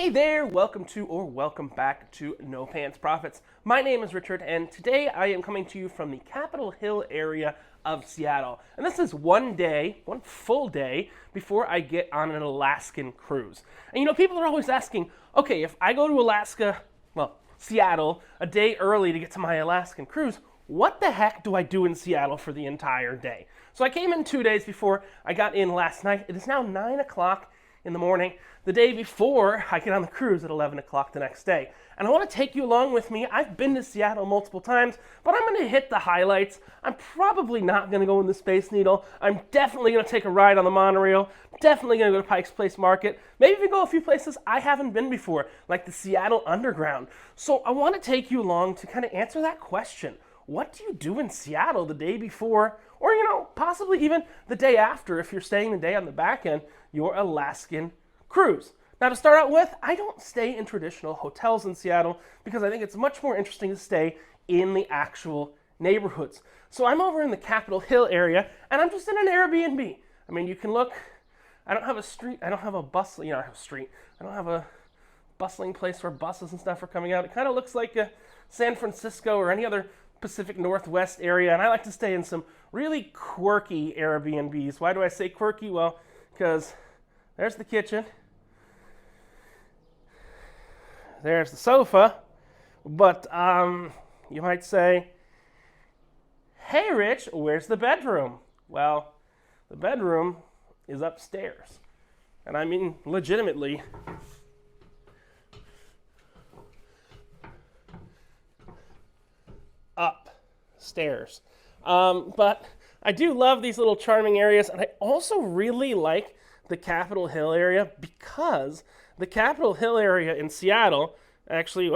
Hey there, welcome back to No Pants Profits. My name is Richard, and today I am coming to you from the Capitol Hill area of Seattle. And this is one full day before I get on an Alaskan cruise. And people are always asking, okay, if I go to Seattle, a day early to get to my Alaskan cruise, what the heck do I do in Seattle for the entire day? So I came in 2 days before I got in last night. It is now 9 o'clock in the morning, the day before I get on the cruise at 11 o'clock the next day. And I want to take you along with me. I've been to Seattle multiple times, but I'm going to hit the highlights. I'm probably not going to go in the Space Needle. I'm definitely going to take a ride on the monorail. Definitely going to go to Pike's Place Market. Maybe even go a few places I haven't been before, like the Seattle Underground. So I want to take you along to kind of answer that question. What do you do in Seattle the day before, or possibly even the day after if you're staying the day on the back end, your Alaskan cruise? Now, to start out with, I don't stay in traditional hotels in Seattle because I think it's much more interesting to stay in the actual neighborhoods. So I'm over in the Capitol Hill area, and I'm just in an Airbnb. I mean, you can look. I don't have a street. I don't have a bustling. I have a street. I don't have a bustling place where buses and stuff are coming out. It kind of looks like San Francisco or any other Pacific Northwest area, and I like to stay in some really quirky Airbnbs. Why do I say quirky? Well, because there's the kitchen, there's the sofa, but you might say, hey Rich, where's the bedroom? Well, the bedroom is upstairs, and I mean legitimately upstairs. But I do love these little charming areas, and I also really like the Capitol Hill area because the Capitol Hill area in Seattle, actually,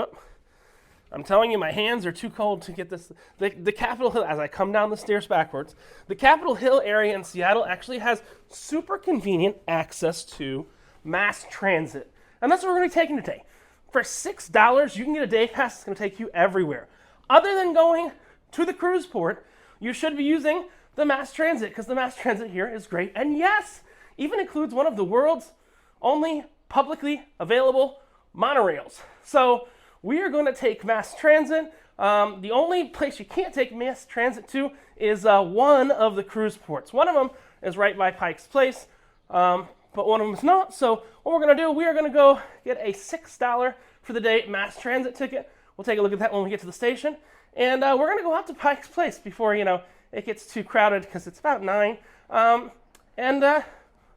I'm telling you, my hands are too cold to get this. The Capitol Hill, as I come down the stairs backwards, the Capitol Hill area in Seattle actually has super convenient access to mass transit. And that's what we're going to be taking today. For $6, you can get a day pass that's going to take you everywhere. Other than going to the cruise port, you should be using the mass transit because the mass transit here is great. And yes, even includes one of the world's only publicly available monorails. So we are going to take mass transit. The only place you can't take mass transit to is one of the cruise ports. One of them is right by Pike's Place, but one of them is not. So what we're going to do, we are going to go get a $6 for the day mass transit ticket. We'll take a look at that when we get to the station. And we're going to go out to Pike's Place before, it gets too crowded because it's about 9. And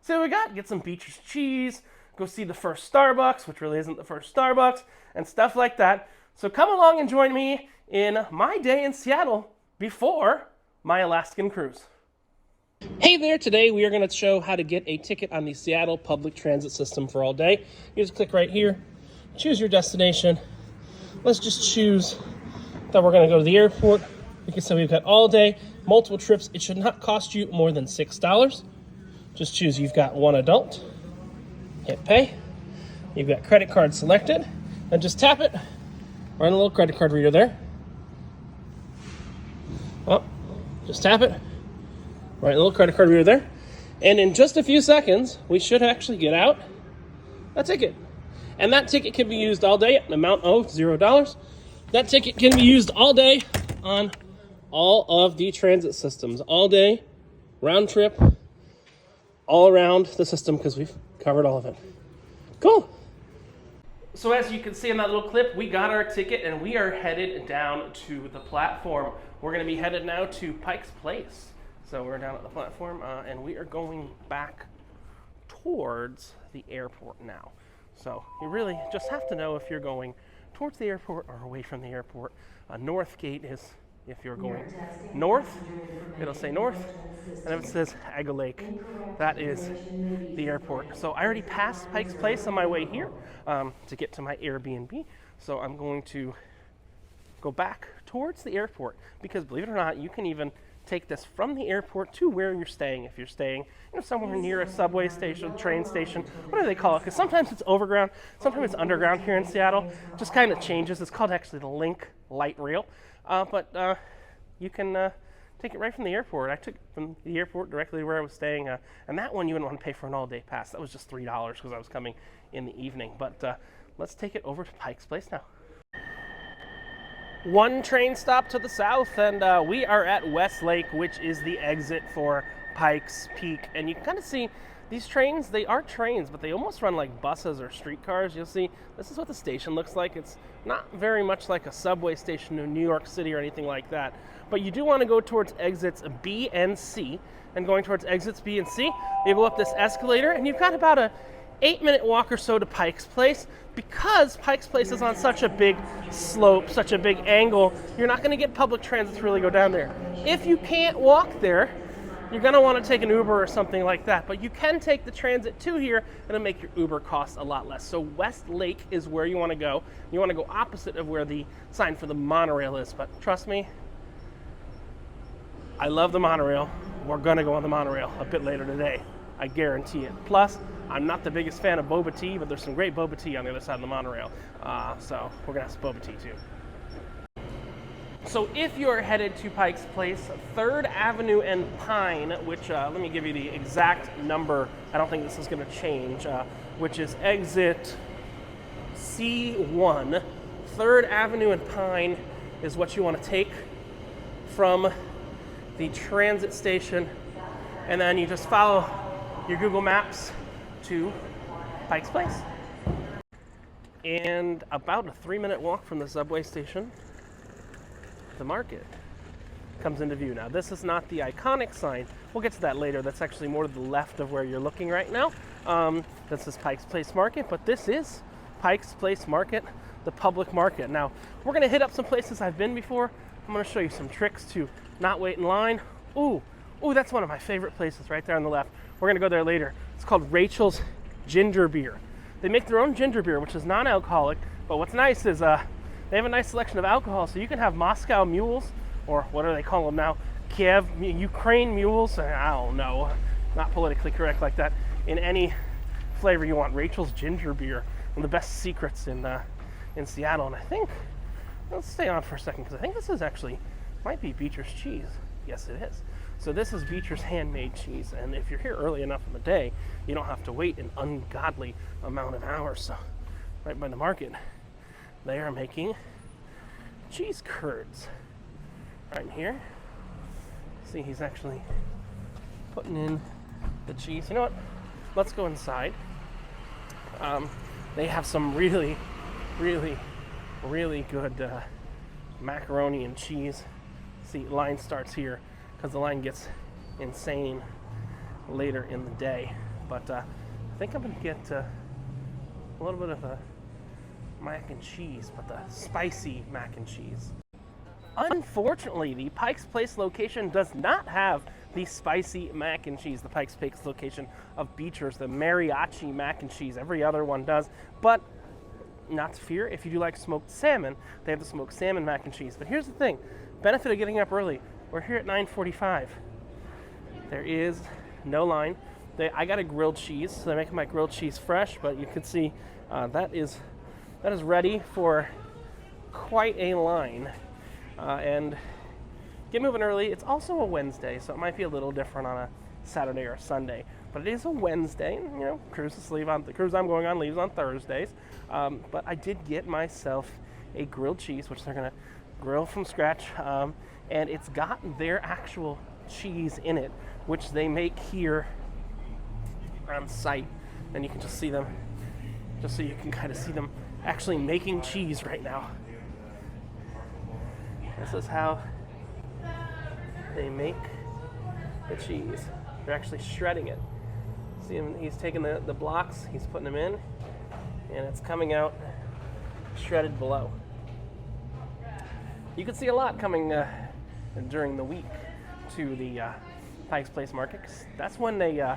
see what we got. Get some Beecher's cheese, go see the first Starbucks, which really isn't the first Starbucks, and stuff like that. So come along and join me in my day in Seattle before my Alaskan cruise. Hey there, today we are going to show how to get a ticket on the Seattle public transit system for all day. You just click right here, choose your destination. Let's just choose that we're going to go to the airport. We can say we've got all day, multiple trips. It should not cost you more than $6. Just choose you've got one adult. Hit pay. You've got credit card selected. And just tap it. Right in the little credit card reader there. Well, just tap it. Right in the little credit card reader there. And in just a few seconds, we should actually get out a ticket. And that ticket can be used all day at an amount of $0. That ticket can be used all day on all of the transit systems. All day, round trip, all around the system because we've covered all of it. Cool. So as you can see in that little clip, we got our ticket and we are headed down to the platform. We're going to be headed now to Pike's Place. So we're down at the platform and we are going back towards the airport now. So you really just have to know if you're going towards the airport or away from the airport. North gate is if you're going north, it'll say north. And if it says Aggle Lake, that is the airport. So I already passed Pike's Place on my way here to get to my Airbnb. So I'm going to go back towards the airport because believe it or not, you can even take this from the airport to where you're staying. If you're staying somewhere near a subway station, train station, whatever they call it, because sometimes it's overground, sometimes it's underground here in Seattle. It just kind of changes. It's called actually the Link Light Rail, but you can take it right from the airport. I took it from the airport directly to where I was staying, and that one you wouldn't want to pay for an all-day pass. That was just $3 because I was coming in the evening. But let's take it over to Pike's Place now. One train stop to the south, and we are at Westlake, which is the exit for Pike's Peak. And you can kind of see these trains, they are trains, but they almost run like buses or streetcars. You'll see, this is what the station looks like. It's not very much like a subway station in New York City or anything like that. But you do want to go towards exits B and C. And going towards exits B and C, you go up this escalator, and you've got about a 8-minute walk or so to Pike's Place. Because Pike's Place is on such a big slope, such a big angle, you're not going to get public transit to really go down there. If you can't walk there, you're going to want to take an Uber or something like that. But you can take the transit to here, and it'll make your Uber cost a lot less. So Westlake is where you want to go. You want to go opposite of where the sign for the monorail is. But trust me, I love the monorail. We're going to go on the monorail a bit later today. I guarantee it. Plus, I'm not the biggest fan of boba tea, but there's some great boba tea on the other side of the monorail. So we're going to have some boba tea too. So if you're headed to Pike's Place, 3rd Avenue and Pine, which let me give you the exact number. I don't think this is going to change, which is exit C1. 3rd Avenue and Pine is what you want to take from the transit station, and then you just follow your Google Maps to Pike's Place. And about a 3-minute walk from the subway station, the market comes into view. Now, this is not the iconic sign. We'll get to that later. That's actually more to the left of where you're looking right now. This is Pike's Place Market, but this is Pike's Place Market, the public market. Now, we're going to hit up some places I've been before. I'm going to show you some tricks to not wait in line. Ooh, that's one of my favorite places right there on the left. We're going to go there later. It's called Rachel's Ginger Beer. They make their own ginger beer, which is non-alcoholic, but what's nice is they have a nice selection of alcohol, so you can have Moscow mules, or what do they call them now? Ukraine mules? I don't know. Not politically correct like that. In any flavor you want. Rachel's Ginger Beer, one of the best secrets in Seattle. And I think, let's stay on for a second, because I think this is actually, might be Beecher's cheese. Yes, it is. So this is Beecher's handmade cheese, and if you're here early enough in the day, you don't have to wait an ungodly amount of hours. So right by the market, they are making cheese curds right here. See, he's actually putting in the cheese. You know what? Let's go inside. They have some really, really, really good macaroni and cheese. See, line starts here because the line gets insane later in the day. But I think I'm going to get a little bit of a mac and cheese, but the spicy mac and cheese. Unfortunately, the Pike's Place location does not have the spicy mac and cheese. The Pike's Place location of Beecher's, the mariachi mac and cheese. Every other one does, but not to fear, if you do like smoked salmon, they have the smoked salmon mac and cheese. But here's the thing, benefit of getting up early. We're here at 9:45. There is no line. I got a grilled cheese, so they're making my grilled cheese fresh, but you can see that is ready for quite a line. And get moving early. It's also a Wednesday, so it might be a little different on a Saturday or a Sunday. But it is a Wednesday, and, you know, the cruise I'm going on leaves on Thursdays. But I did get myself a grilled cheese, which they're going to grill from scratch. And it's got their actual cheese in it, which they make here on site. And you can just see them, just so you can kind of see them actually making cheese right now. This is how they make the cheese. They're actually shredding it. See him, he's taking the blocks, he's putting them in, and it's coming out shredded below. You can see a lot coming during the week to the Pike's Place Market, 'cause that's when they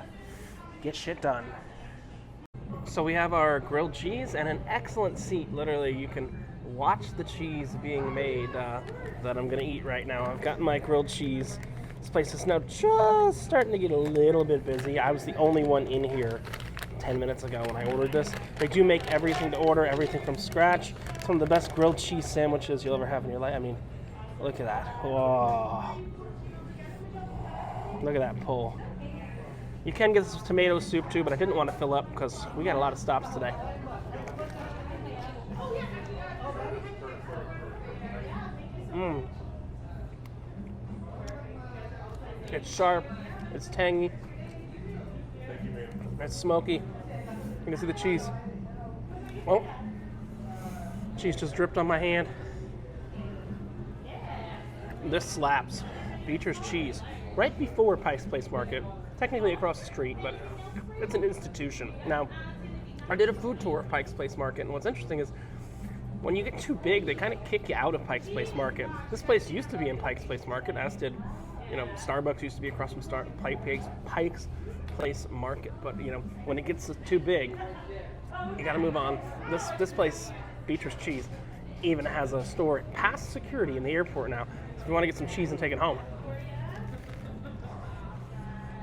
get shit done. So we have our grilled cheese and an excellent seat. Literally, you can watch the cheese being made that I'm gonna eat right now. I've gotten my grilled cheese. This place is now just starting to get a little bit busy. I was the only one in here 10 minutes ago when I ordered this. They do make everything to order, everything from scratch. It's one of the best grilled cheese sandwiches you'll ever have in your life. I mean, look at that. Whoa. Look at that pull. You can get this tomato soup too, but I didn't want to fill up because we got a lot of stops today. It's sharp, it's tangy, it's smoky. You can see the cheese. Oh, cheese just dripped on my hand. This slaps. Beecher's cheese. Right before Pike's Place Market. Technically across the street, but it's an institution. Now, I did a food tour of Pike's Place Market, and what's interesting is when you get too big, they kind of kick you out of Pike's Place Market. This place used to be in Pike's Place Market, as did, Starbucks used to be across from Pike's Place Market. But, when it gets too big, you got to move on. This place, Beecher's Cheese, even has a store past security in the airport now. So if you want to get some cheese and take it home,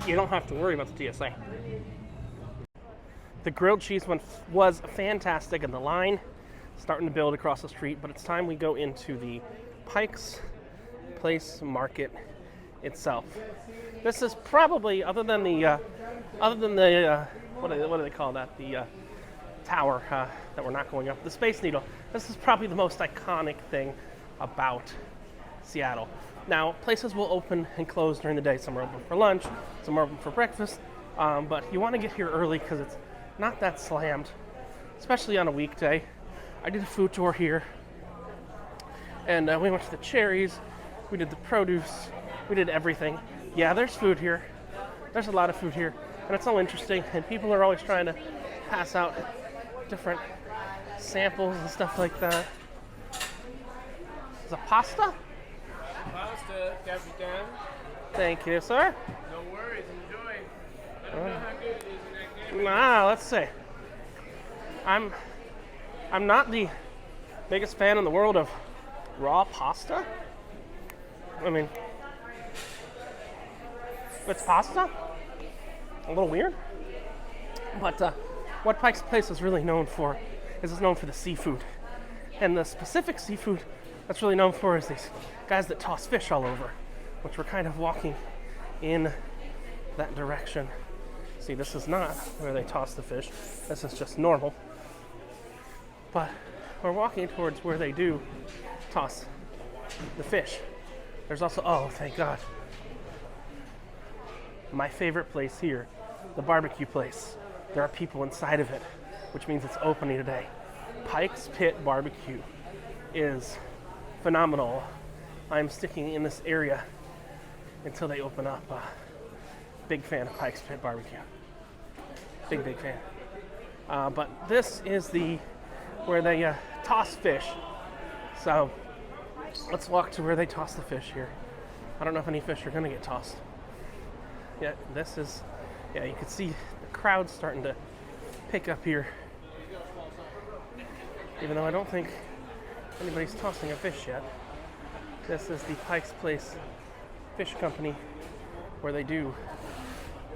you don't have to worry about the TSA. The grilled cheese one was fantastic, and the line starting to build across the street, but it's time we go into the Pike's Place Market itself. This is probably, other than the what do they call that? The tower that we're not going up, the Space Needle. This is probably the most iconic thing about Seattle. Now, places will open and close during the day. Some are open for lunch, some are open for breakfast, but you want to get here early because it's not that slammed, especially on a weekday. I did a food tour here, and we went to the cherries, we did the produce, we did everything. Yeah, there's food here. There's a lot of food here, and it's all interesting, and people are always trying to pass out different samples and stuff like that. Is it pasta? Pasta, Capitan. Thank you, sir. No worries, enjoy. I don't know how good it is in that game. Let's see. I'm not the biggest fan in the world of raw pasta. I mean, it's pasta. A little weird. But what Pike's Place is really known for is it's known for the seafood. And the specific seafood that's really known for is these guys that toss fish all over, which we're kind of walking in that direction. See, this is not where they toss the fish. This is just normal. But we're walking towards where they do toss the fish. There's also, oh, thank God, my favorite place here, the barbecue place. There are people inside of it, which means it's opening today. Pike's Pit Barbecue is phenomenal. I'm sticking in this area until they open up. Big fan of Pike's Pit Barbecue. Big fan. But this is where they toss fish. So let's walk to where they toss the fish here. I don't know if any fish are gonna get tossed. Yeah, you can see the crowd starting to pick up here. Even though I don't think anybody's tossing a fish yet. This is the Pike's Place Fish Company, where they do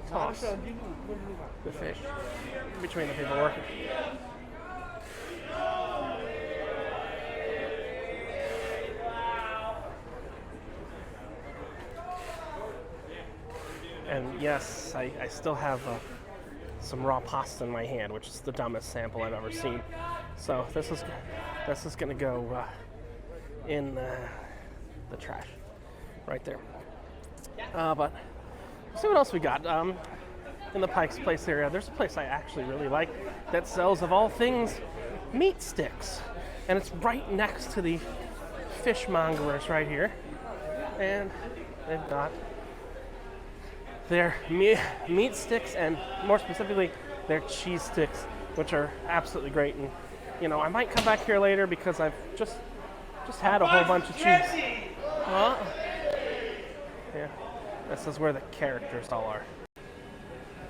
toss the fish between the people working. And yes, I still have some raw pasta in my hand, which is the dumbest sample I've ever seen. So this is gonna go in the trash, right there. But let's see what else we got. In the Pike's Place area, there's a place I actually really like that sells, of all things, meat sticks, and it's right next to the fishmongers right here, and they've got their meat sticks, and more specifically their cheese sticks, which are absolutely great. And I might come back here later because I've just had a whole bunch of cheese. Yeah, this is where the characters all are.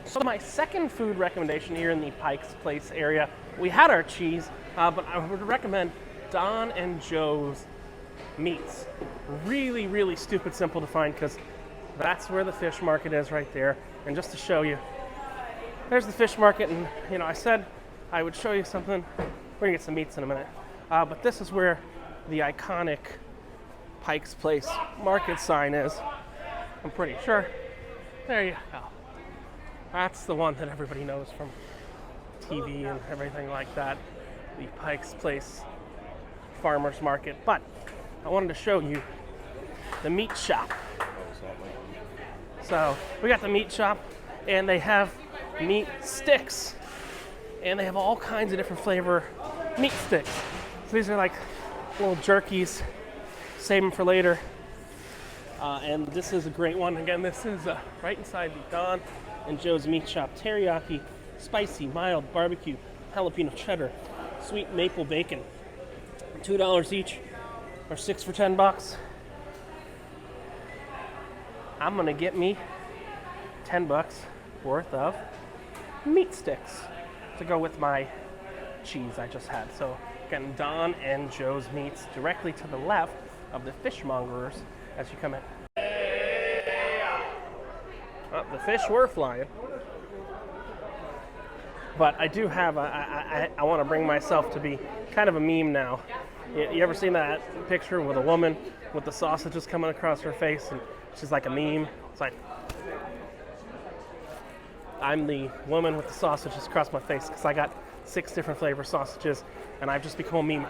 So my second food recommendation here in the Pike's Place area, we had our cheese, but I would recommend Don and Joe's meats. Really, really stupid simple to find, because that's where the fish market is right there. And just to show you, there's the fish market, and I said I would show you something. We're gonna get some meats in a minute. But this is where the iconic Pike's Place Market sign is. I'm pretty sure. There you go. That's the one that everybody knows from TV and everything like that. The Pike's Place Farmers Market. But I wanted to show you the meat shop. So we got the meat shop, and they have meat sticks, and they have all kinds of different flavor meat sticks. So these are like little jerkies, save them for later. And this is a great one. Again, this is right inside the Don and Joe's Meat Shop. Teriyaki, spicy, mild, barbecue, jalapeno cheddar, sweet maple bacon. $2 each, or 6 for $10. I'm gonna get me $10 worth of meat sticks to go with my cheese I just had. So again, Don and Joe's Meats directly to the left of the fishmongers as you come in. Oh, the fish were flying. But I do have, I want to bring myself to be kind of a meme now. You ever seen that picture with a woman with the sausages coming across her face and she's like a meme? It's like, I'm the woman with the sausages across my face because I got 6 different flavor sausages and I've just become a meme.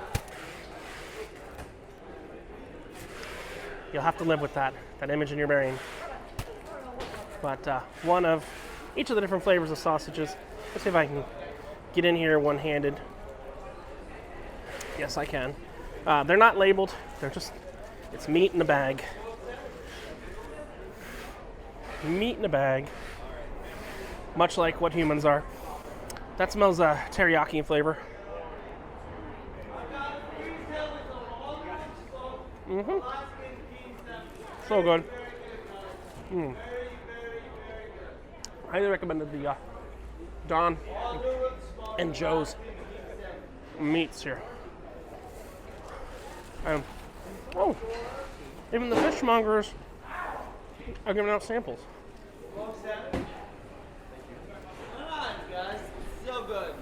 You'll have to live with that image in your brain. But one of each of the different flavors of sausages. Let's see if I can get in here one-handed. Yes, I can. They're not labeled. They're just, it's meat in a bag. Meat in a bag. Much like what humans are. That smells teriyaki in flavor. So good. Highly recommended the Don and Joe's meats here. Oh, even the fishmongers are giving out samples. Come on, guys. So good.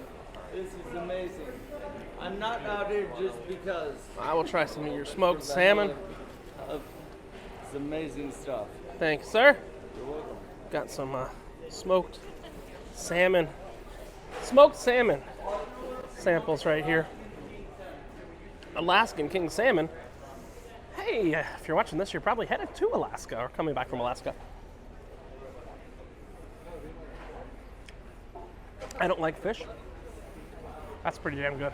This is amazing. I'm not out here just because. I will try some of your smoked salmon. It's amazing stuff. Thanks, sir. You're welcome. Got some smoked salmon samples right here. Alaskan king salmon. Hey, if you're watching this, you're probably headed to Alaska or coming back from Alaska. I don't like fish. That's pretty damn good.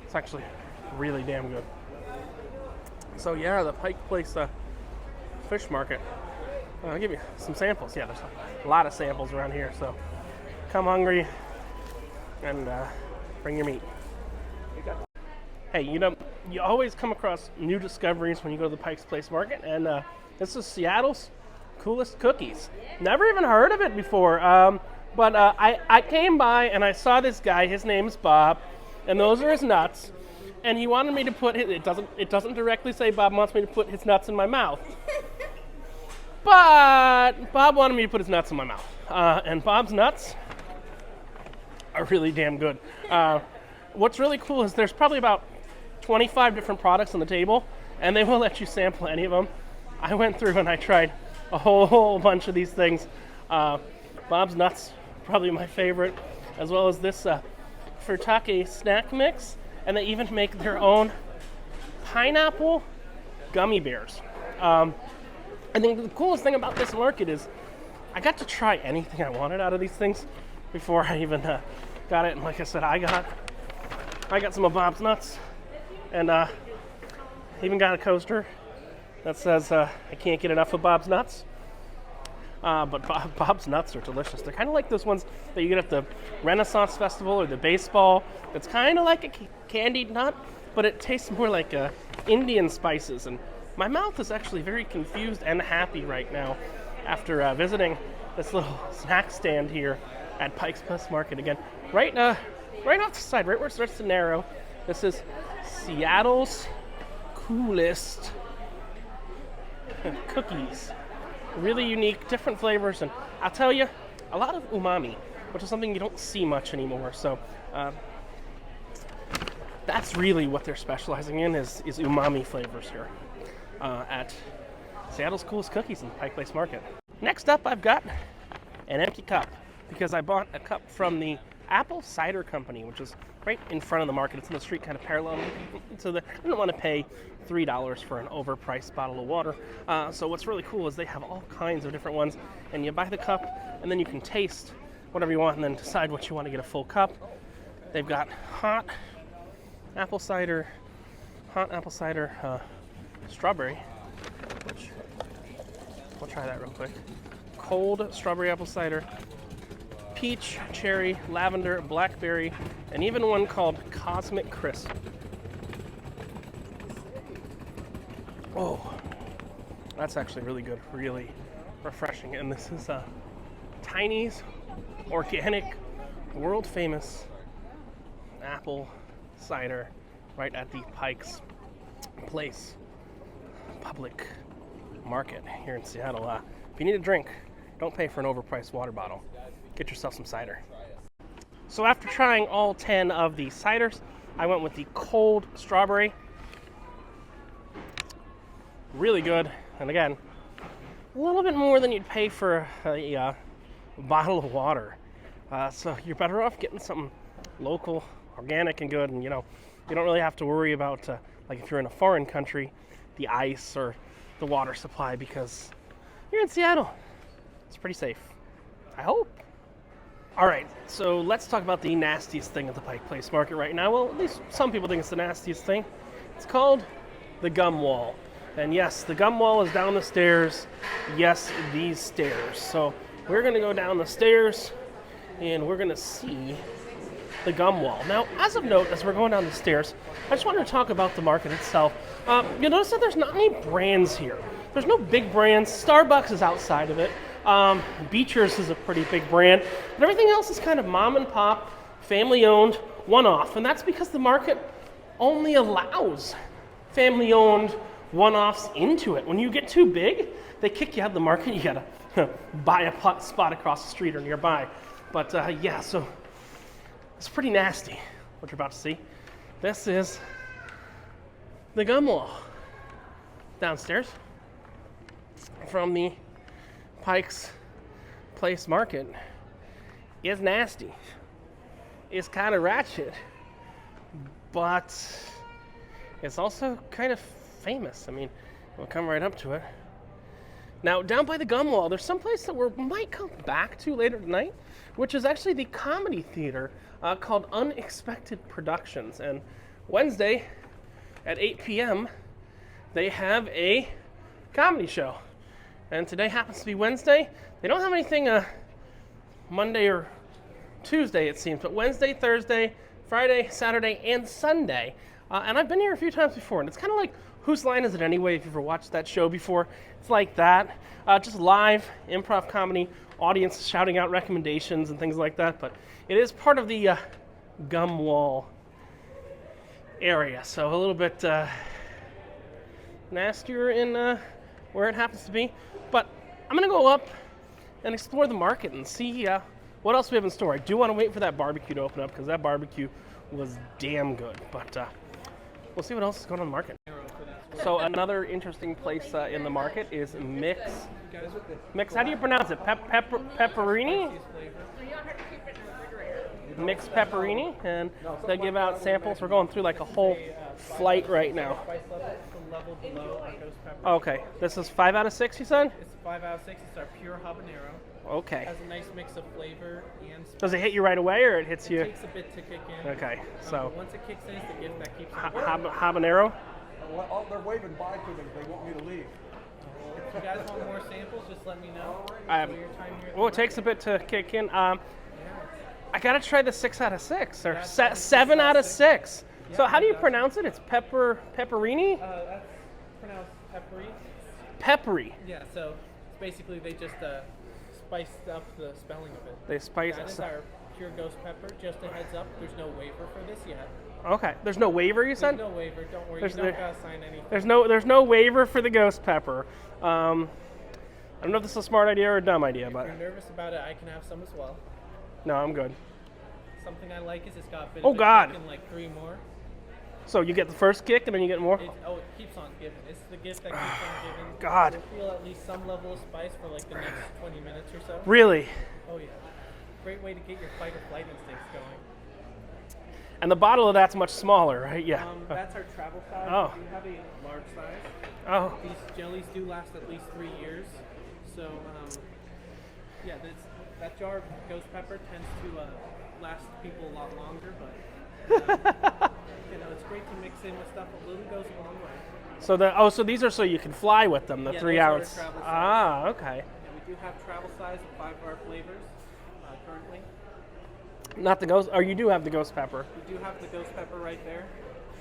It's actually really damn good. So yeah, the Pike Place fish market. I'll give you some samples. Yeah, there's a lot of samples around here, so come hungry and bring your meat. Hey, you know, you always come across new discoveries when you go to the Pike's Place Market, and this is Seattle's coolest cookies. Never even heard of it before, but I came by and I saw this guy. His name's Bob, and those are his nuts. And he wanted me to put it doesn't directly say Bob wants me to put his nuts in my mouth. But Bob wanted me to put his nuts in my mouth. And Bob's nuts are really damn good. What's really cool is there's probably about 25 different products on the table, and they won't let you sample any of them. I went through and I tried a whole bunch of these things. Bob's nuts, probably my favorite, as well as this Furtake snack mix. And they even make their own pineapple gummy bears. I think the coolest thing about this market is I got to try anything I wanted out of these things before I even got it. And like I said, I got some of Bob's nuts, and even got a coaster that says I can't get enough of Bob's nuts. But Bob's nuts are delicious. They're kind of like those ones that you get at the Renaissance Festival or the baseball. It's kind of like a candied nut, but it tastes more like Indian spices. And my mouth is actually very confused and happy right now after visiting this little snack stand here at Pike's Place Market again. Right off the side, right where it starts to narrow. This is Seattle's coolest cookies. Really unique, different flavors, and I'll tell you, a lot of umami, which is something you don't see much anymore. So that's really what they're specializing in is umami flavors here at Seattle's coolest cookies in Pike Place Market. Next up, I've got an empty cup because I bought a cup from the Apple Cider Company, which is right in front of the market. It's in the street kind of parallel. So they didn't want to pay $3 for an overpriced bottle of water. So what's really cool is they have all kinds of different ones, and you buy the cup, and then you can taste whatever you want and then decide what you want to get a full cup. They've got hot apple cider strawberry, which we'll try that real quick. Cold strawberry apple cider, peach, cherry, lavender, blackberry, and even one called Cosmic Crisp. Oh, that's actually really good, really refreshing. And this is Tiny's organic, world famous apple cider right at the Pike's Place public market here in Seattle. If you need a drink, don't pay for an overpriced water bottle. Get yourself some cider. So after trying all 10 of the ciders, I went with the cold strawberry. Really good, and again, a little bit more than you'd pay for a bottle of water. So you're better off getting something local, organic, and good. And you don't really have to worry about like if you're in a foreign country, the ice or the water supply, because you're in Seattle. It's pretty safe, I hope. All right, so let's talk about the nastiest thing at the Pike Place Market right now. Well, at least some people think it's the nastiest thing. It's called the gum wall. And yes, the gum wall is down the stairs. Yes, these stairs. So we're gonna go down the stairs and we're gonna see the gum wall. Now, as of note, as we're going down the stairs, I just wanted to talk about the market itself. You'll notice that there's not any brands here. There's no big brands. Starbucks is outside of it. Beecher's is a pretty big brand. But everything else is kind of mom and pop, family owned, one-off. And that's because the market only allows family owned one-offs into it. When you get too big, they kick you out of the market. You gotta buy a spot across the street or nearby. But yeah, so it's pretty nasty what you're about to see. This is the gum wall downstairs from the Pike's Place Market. Is nasty. It's kind of ratchet, but it's also kind of famous. I mean, we'll come right up to it. Now, down by the gum wall, there's some place that we might come back to later tonight, which is actually the comedy theater called Unexpected Productions. And Wednesday at 8 p.m., they have a comedy show. And today happens to be Wednesday. They don't have anything Monday or Tuesday, it seems, but Wednesday, Thursday, Friday, Saturday, and Sunday. And I've been here a few times before, and it's kind of like Whose Line Is It Anyway, if you've ever watched that show before. It's like that. Just live improv comedy, audience shouting out recommendations and things like that. But it is part of the gum wall area, so a little bit nastier in where it happens to be. But I'm going to go up and explore the market and see what else we have in store. I do want to wait for that barbecue to open up because that barbecue was damn good. But we'll see what else is going on in the market. So another interesting place in the market is Mix. How do you pronounce it? Pepperini? Mix Pepperini, and they give out samples. We're going through like a whole flight right now. Okay, this is 5 out of 6, you said? It's 5 out of 6. It's our pure habanero. Okay. It has a nice mix of flavor and spice. Does it hit you right away, or it hits you? It takes a bit to kick in. Okay, so once it kicks in, it's the gift that keeps on. Habanero? Well, they're waving bye to them. They want me to leave. If you guys want more samples, just let me know. Well, it takes a bit to kick in. I gotta try the 6 out of 6 or 7 out of 6. Yeah, so how do you pronounce it? It's pepperini? That's pronounced peppery. Peppery. Yeah. So basically they just spiced up the spelling of it. They spice. That is our pure ghost pepper. Just a heads up, there's no waiver for this yet. Okay. There's no waiver, you said? There's no waiver. Don't worry. You don't gotta sign anything. There's no waiver for the ghost pepper. I don't know if this is a smart idea or a dumb idea, but if you're nervous about it, I can have some as well. No, I'm good. Something I like is it's got a bit of a God. kick and like 3 more. So you get the first kick and then you get more? It keeps on giving. It's the gift that keeps on giving. God. You'll feel at least some level of spice for like the next 20 minutes or so. Really? Oh yeah. Great way to get your fight or flight instincts going. And the bottle of that's much smaller, right? Yeah. That's our travel size. Oh. We have a large size. Oh. These jellies do last at least 3 years. So, yeah, that jar of ghost pepper tends to last people a lot longer, but it's great to mix in with stuff. A little goes a long way. So these are so you can fly with them, the 3 ounce. Those are travel size. Ah, okay. Yeah, we do have travel size of 5 of our flavors currently. Not the ghost, or you do have the ghost pepper. We do have the ghost pepper right there.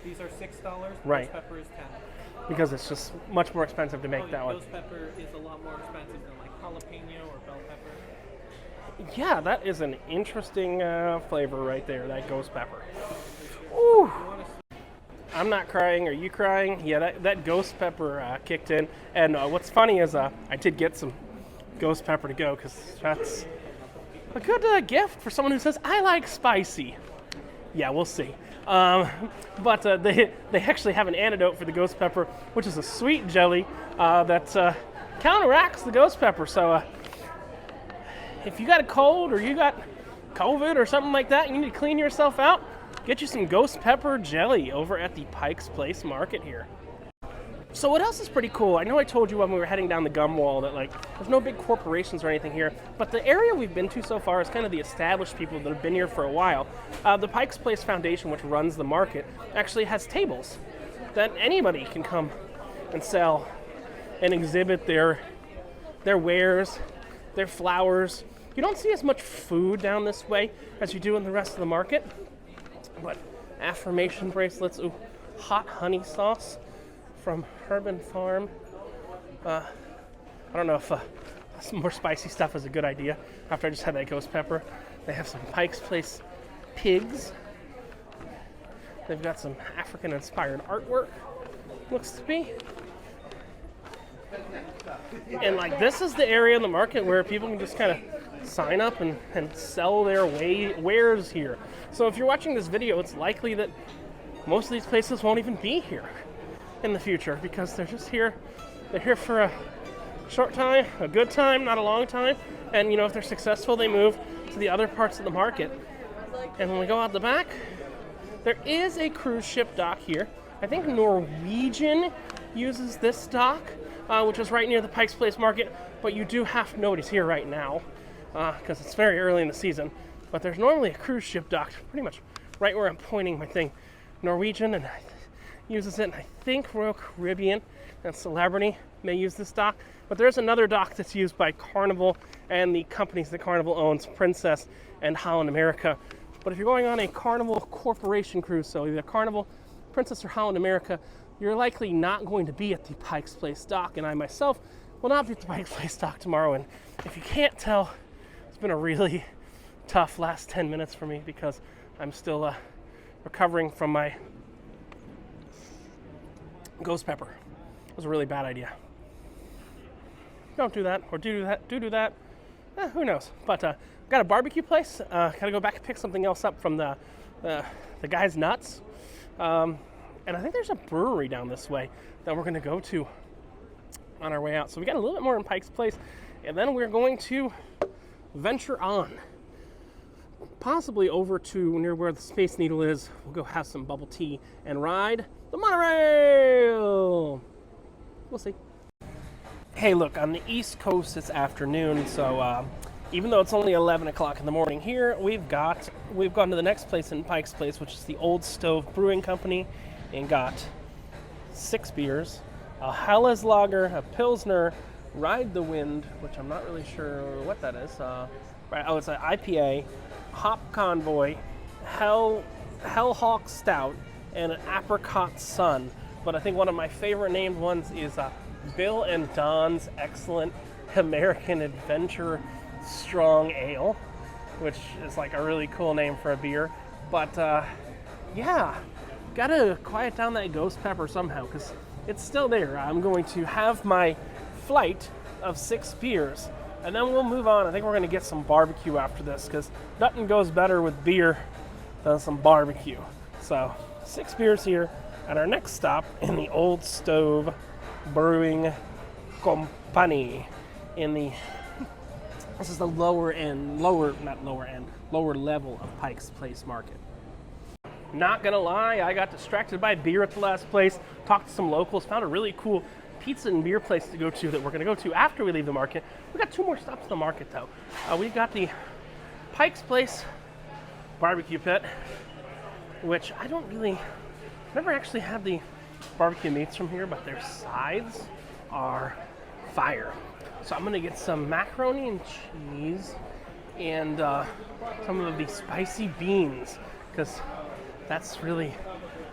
These are $6. Right. Ghost pepper is 10. Because it's just much more expensive to make that one. Ghost pepper is a lot more expensive than like jalapeno or bell pepper. Yeah, that is an interesting flavor right there, that ghost pepper. Ooh. I'm not crying. Are you crying? Yeah, that ghost pepper kicked in. And what's funny is I did get some ghost pepper to go because that's a good gift for someone who says, I like spicy. Yeah, we'll see. But they actually have an antidote for the ghost pepper, which is a sweet jelly that counteracts the ghost pepper. So if you got a cold or you got COVID or something like that, you need to clean yourself out, get you some ghost pepper jelly over at the Pike's Place Market here. So what else is pretty cool? I know I told you when we were heading down the gum wall that there's no big corporations or anything here, but the area we've been to so far is kind of the established people that have been here for a while. The Pike's Place Foundation, which runs the market, actually has tables that anybody can come and sell and exhibit their wares, their flowers. You don't see as much food down this way as you do in the rest of the market, but affirmation bracelets, ooh, hot honey sauce from Urban Farm. I don't know if some more spicy stuff is a good idea after I just had that ghost pepper. They have some Pike's Place pigs. They've got some African-inspired artwork, looks to be. And this is the area in the market where people can just kind of sign up and sell their wares here. So if you're watching this video, it's likely that most of these places won't even be here in the future because they're just here. They're here for a short time, a good time, not a long time. And if they're successful, they move to the other parts of the market. And when we go out the back, there is a cruise ship dock here. I think Norwegian uses this dock, which is right near the Pike's Place Market. But you do have to know he's here right now because it's very early in the season. But there's normally a cruise ship dock pretty much right where I'm pointing my thing. Norwegian and uses it, and I think Royal Caribbean and Celebrity may use this dock. But there's another dock that's used by Carnival and the companies that Carnival owns, Princess and Holland America. But if you're going on a Carnival Corporation cruise, so either Carnival, Princess, or Holland America, you're likely not going to be at the Pike's Place dock, and I myself will not be at the Pike's Place dock tomorrow. And if you can't tell, it's been a really tough last 10 minutes for me because I'm still recovering from my ghost pepper. It was a really bad idea. Don't do that, or do that. Who knows? But got a barbecue place. Gotta go back and pick something else up from the guy's nuts. And I think there's a brewery down this way that we're gonna go to on our way out. So we got a little bit more in Pike's Place, and then we're going to venture on, possibly over to near where the Space Needle is. We'll go have some bubble tea and ride the monorail. We'll see. Hey, look, on the East Coast it's afternoon, so even though it's only 11 o'clock in the morning here, we've gone to the next place in Pike's Place, which is the Old Stove Brewing Company, and got 6 beers, a Helles Lager, a Pilsner, Ride the Wind, which I'm not really sure what that is. It's an IPA, Hop Convoy, Hellhawk Stout, and an Apricot Sun. But I think one of my favorite named ones is Bill and Don's Excellent American Adventure Strong Ale, which is a really cool name for a beer. But yeah, gotta quiet down that ghost pepper somehow because it's still there. I'm going to have my flight of 6 beers and then we'll move on. I think we're gonna get some barbecue after this because nothing goes better with beer than some barbecue. So 6 beers here at our next stop in the Old Stove Brewing Company in the This is the lower level of Pike's Place Market. Not gonna lie, I got distracted by beer at the last place, talked to some locals, found a really cool pizza and beer place to go to that we're gonna go to after we leave the market. We got 2 more stops in the market though. We got the Pike's Place barbecue pit, which I never actually had the barbecue meats from here, but their sides are fire. So I'm gonna get some macaroni and cheese and some of the spicy beans, because that's really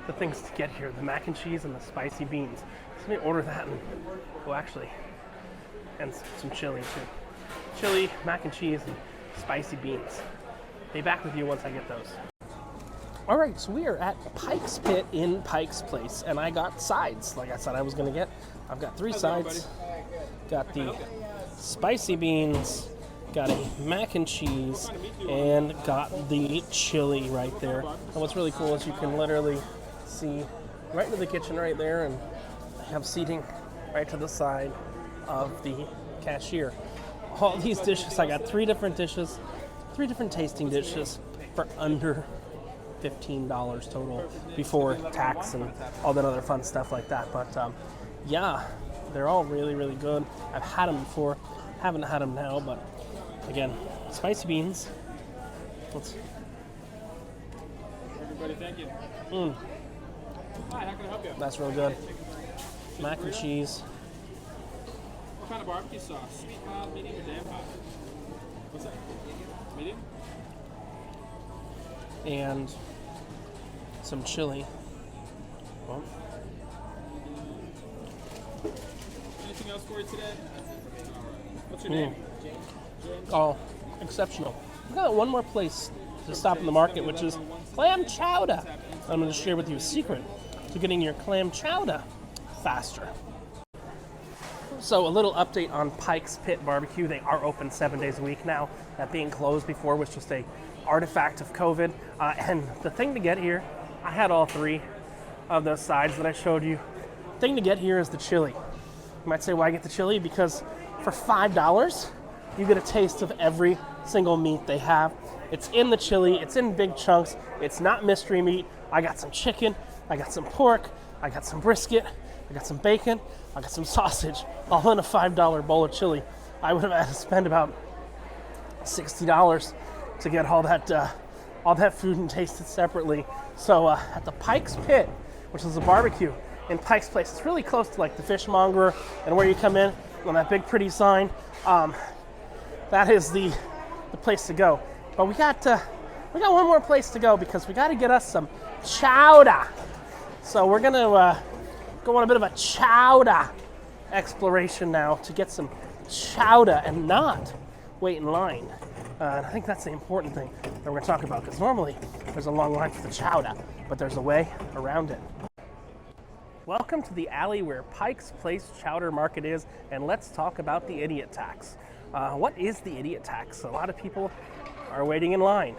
the things to get here, the mac and cheese and the spicy beans. So let me order that and some chili too. Chili, mac and cheese, and spicy beans. Be back with you once I get those. All right, so we are at Pike's Pit in Pike's Place, and I got sides, like I said I was gonna get. I've got 3 sides. Got the spicy beans, got a mac and cheese, and got the chili right there. And what's really cool is you can literally see right into the kitchen right there, and I have seating right to the side of the cashier. All these dishes, I got 3 different dishes, 3 different tasting dishes for under $15 total before tax and all that other fun stuff like that. But yeah, they're all really, really good. I've had them before, haven't had them now, but again, spicy beans. Everybody, thank you. Hi, how can I help you? That's real good. Mac and cheese. What kind of barbecue sauce? Sweet, mild, medium, or damn hot? What's that? Medium? And some chili. Well, Anything else for you today? What's your name? oh, exceptional. We got one more place to stop in the market, which is clam chowder. I'm going to share with you a secret to getting your clam chowder faster. So a little update on Pike's Pit Barbecue. They are open 7 days a week now. That being closed before was just a artifact of COVID. And the thing to get here, I had all 3 of those sides that I showed you. The thing to get here is the chili. You might say, why get the chili? Because for $5, you get a taste of every single meat they have. It's in the chili, it's in big chunks, it's not mystery meat. I got some chicken, I got some pork, I got some brisket, I got some bacon, I got some sausage, all in a $5 bowl of chili. I would have had to spend about $60 to get all that food and taste it separately. So at the Pike's Pit, which is a barbecue in Pike's Place, it's really close to like the fishmonger and where you come in on that big pretty sign. That is the place to go. But we got one more place to go because we got to get us some chowder. So we're gonna go on a bit of a chowder exploration now to get some chowder and not wait in line. And I think that's the important thing that we're going to talk about, because normally there's a long line for the chowder, but there's a way around it. Welcome to the alley where Pike's Place Chowder Market is, and let's talk about the idiot tax. What is the idiot tax? A lot of people are waiting in line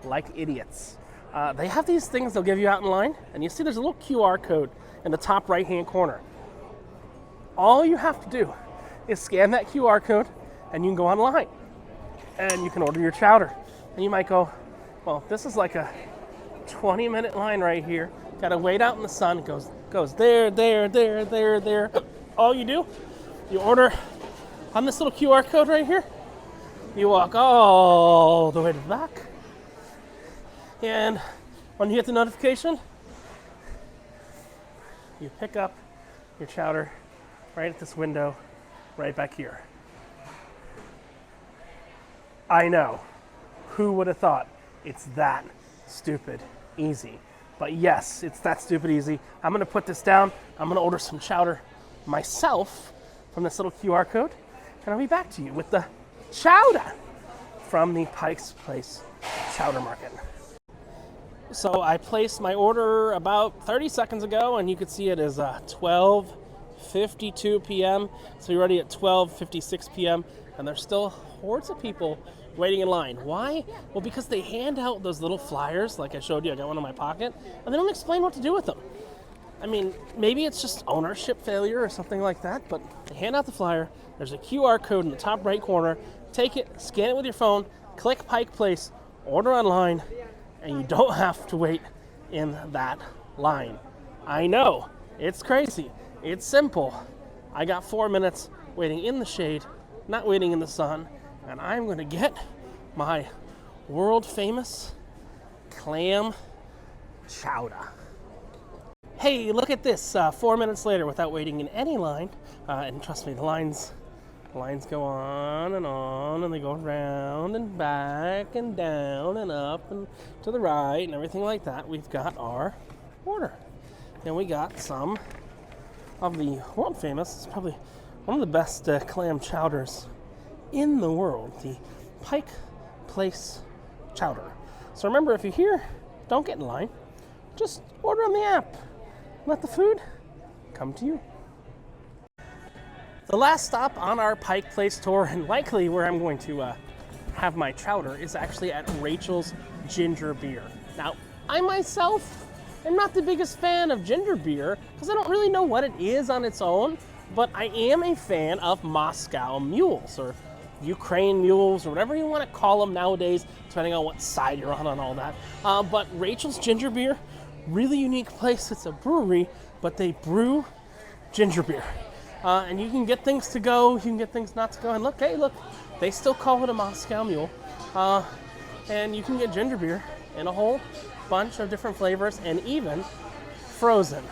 like idiots. They have these things they'll give you out in line, and you see there's a little QR code in the top right-hand corner. All you have to do is scan that QR code, and you can go online, and you can order your chowder. And you might go, well, this is like a 20-minute line right here. Got to wait out in the sun. It goes there, there, there, there, there. All you do, you order on this little QR code right here. You walk all the way to the back. And when you get the notification, you pick up your chowder right at this window, right back here. I know. Who would have thought it's that stupid easy? But yes, it's that stupid easy. I'm going to put this down. I'm going to order some chowder myself from this little QR code, and I'll be back to you with the chowder from the Pike's Place Chowder Market. So I placed my order about 30 seconds ago, and you can see it is 12:52 p.m. So we're already at 12:56 p.m., and there's still hordes of people waiting in line. Why? Well, because they hand out those little flyers, like I showed you. I got one in my pocket, and they don't explain what to do with them. I mean, maybe it's just ownership failure or something like that, but they hand out the flyer. There's a QR code in the top right corner. take it, scan it with your phone, click Pike Place, order online, and you don't have to wait in that line. I know, it's crazy. It's simple. I got 4 minutes waiting in the shade, not waiting in the sun, and I'm going to get my world famous clam chowder. Hey, look at this, 4 minutes later without waiting in any line, and trust me, the lines go on, and they go around and back and down and up and to the right and everything like that. We've got our order. And we got some of the world famous, it's probably one of the best clam chowders in the world, the Pike Place Chowder. So remember, if you're here, don't get in line. Just order on the app. Let the food come to you. The last stop on our Pike Place tour, and likely where I'm going to have my chowder, is actually at Rachel's Ginger Beer. Now, I myself am not the biggest fan of ginger beer because I don't really know what it is on its own, but I am a fan of Moscow mules, or Ukraine mules, or whatever you want to call them nowadays, depending on what side you're on and all that. But Rachel's Ginger Beer, really unique place. It's a brewery, but they brew ginger beer. And you can get things to go, you can get things not to go. And look, hey, look, they still call it a Moscow Mule. And you can get ginger beer in a whole bunch of different flavors, and even frozen.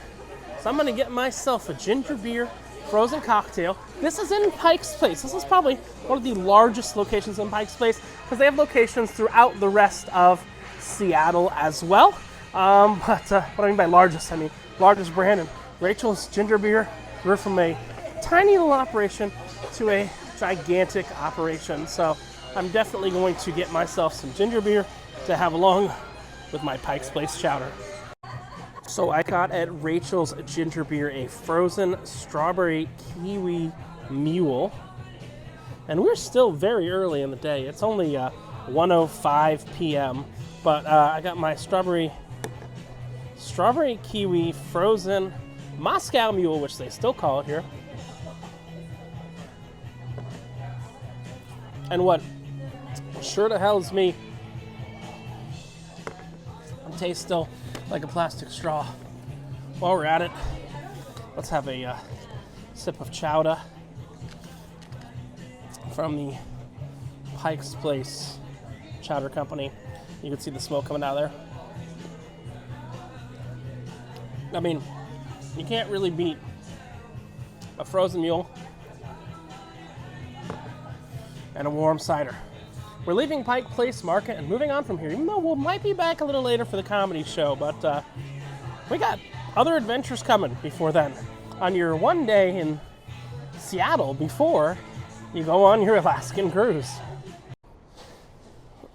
So I'm gonna get myself a ginger beer frozen cocktail. This is in Pike's Place. This is probably one of the largest locations in Pike's Place because they have locations throughout the rest of Seattle as well. But what I mean by largest, I mean largest brand. And Rachel's Ginger Beer grew from a tiny little operation to a gigantic operation. So I'm definitely going to get myself some ginger beer to have along with my Pike's Place chowder. So I got at Rachel's Ginger Beer a frozen strawberry kiwi mule. And we're still very early in the day. It's only 1:05 p.m. But I got my strawberry kiwi frozen Moscow Mule, which they still call it here. And what sure to hell is me, it tastes still like a plastic straw. While we're at it, let's have a sip of chowder from the Pike's Place Chowder Company. You can see the smoke coming out of there. I mean, you can't really beat a frozen mule and a warm cider. We're leaving Pike Place Market and moving on from here, even though we might be back a little later for the comedy show, but we got other adventures coming before then. On your one day in Seattle before you go on your Alaskan cruise.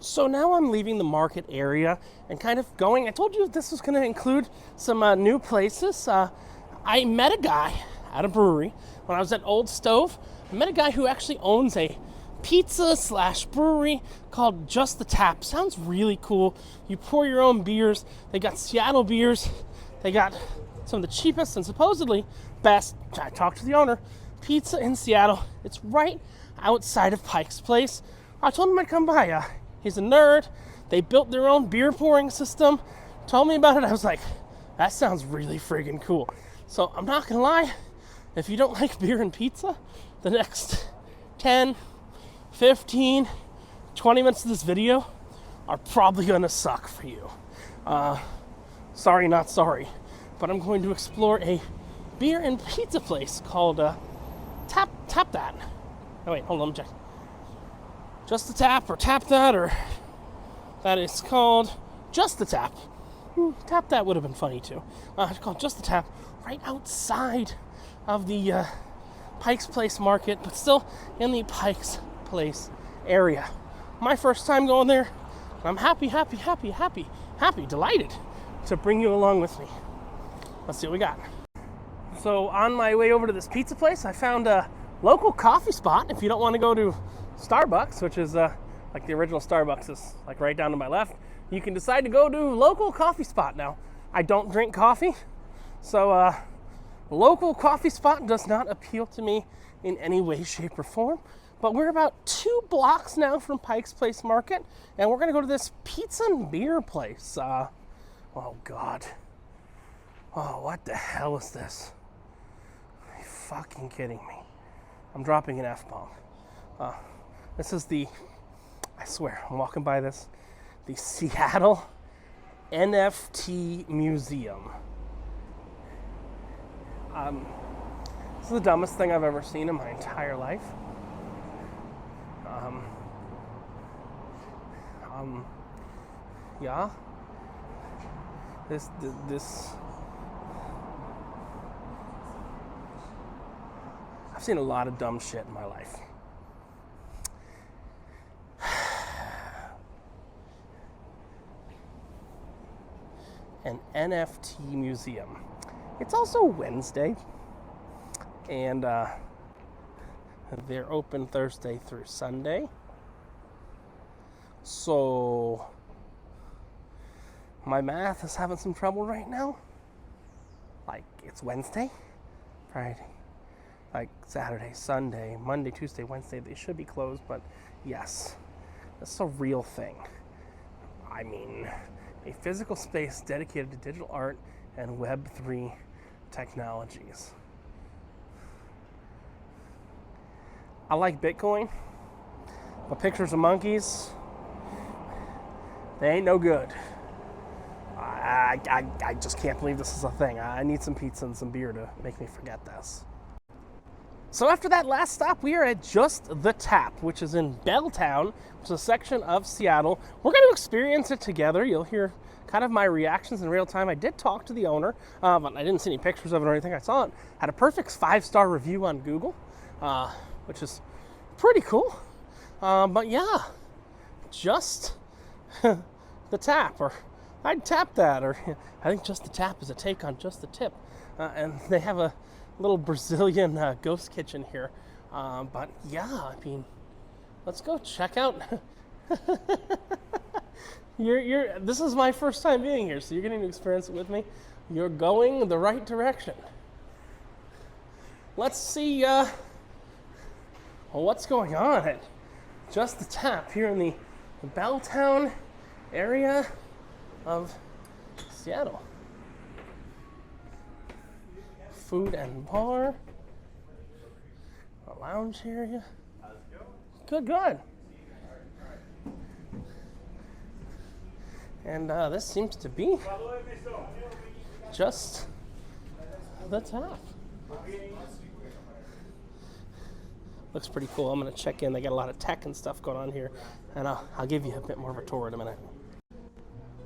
So now I'm leaving the market area and kind of going, I told you this was going to include some new places. I met a guy at a brewery when I was at Old Stove. I met a guy who actually owns a pizza/brewery called Just the Tap. Sounds really cool. You pour your own beers. They got Seattle beers. They got some of the cheapest and supposedly best, I talked to the owner, pizza in Seattle. It's right outside of Pike's Place. I told him I'd come by. He's a nerd. They built their own beer pouring system. Told me about it. I was like, that sounds really friggin' cool. So I'm not gonna lie, if you don't like beer and pizza, the next 10, 15, 20 minutes of this video are probably gonna suck for you. Sorry, not sorry. But I'm going to explore a beer and pizza place called Tap That. Oh wait, hold on, let me check. Just the Tap or Tap That, or that is called Just the Tap. Tap That would have been funny too. It's called Just the Tap, right outside of the Pike's Place Market, but still in the Pike's Place area. My first time going there. I'm happy, delighted to bring you along with me. Let's see what we got. So on my way over to this pizza place, I found a local coffee spot. If you don't want to go to Starbucks, which is like the original Starbucks is like right down to my left, you can decide to go to local coffee spot. Now, I don't drink coffee, so local coffee spot does not appeal to me in any way, shape, or form. But we're about 2 blocks now from Pike's Place Market, and we're going to go to this pizza and beer place. Oh, God. Oh, what the hell is this? Are you fucking kidding me? I'm dropping an F-bomb. This is I swear, I'm walking by this, the Seattle NFT Museum. This is the dumbest thing I've ever seen in my entire life. Yeah. This. I've seen a lot of dumb shit in my life. An NFT museum. It's also Wednesday, and they're open Thursday through Sunday. So my math is having some trouble right now. Like, it's Wednesday, Friday, like Saturday, Sunday, Monday, Tuesday, Wednesday. They should be closed, but yes, that's a real thing. I mean, a physical space dedicated to digital art and Web3 technologies. I like Bitcoin, but pictures of monkeys, they ain't no good. I just can't believe this is a thing. I need some pizza and some beer to make me forget this. So after that last stop, we are at Just the Tap, which is in Belltown, which is a section of Seattle. We're going to experience it together. You'll hear kind of my reactions in real time. I did talk to the owner, but I didn't see any pictures of it or anything. I saw it had a perfect 5-star review on Google, which is pretty cool. But yeah, Just the Tap, or I'd tap that, or I think Just the Tap is a take on Just the Tip. And they have a little Brazilian ghost kitchen here. But yeah, I mean, let's go check out. This is my first time being here, so you're getting to experience it with me. You're going the right direction. Let's see what's going on at Just the Tap here in the Belltown area of Seattle. Food and bar, a lounge area. Good. And this seems to be Just the Tap. Looks pretty cool. I'm gonna check in. They got a lot of tech and stuff going on here, and I'll give you a bit more of a tour in a minute.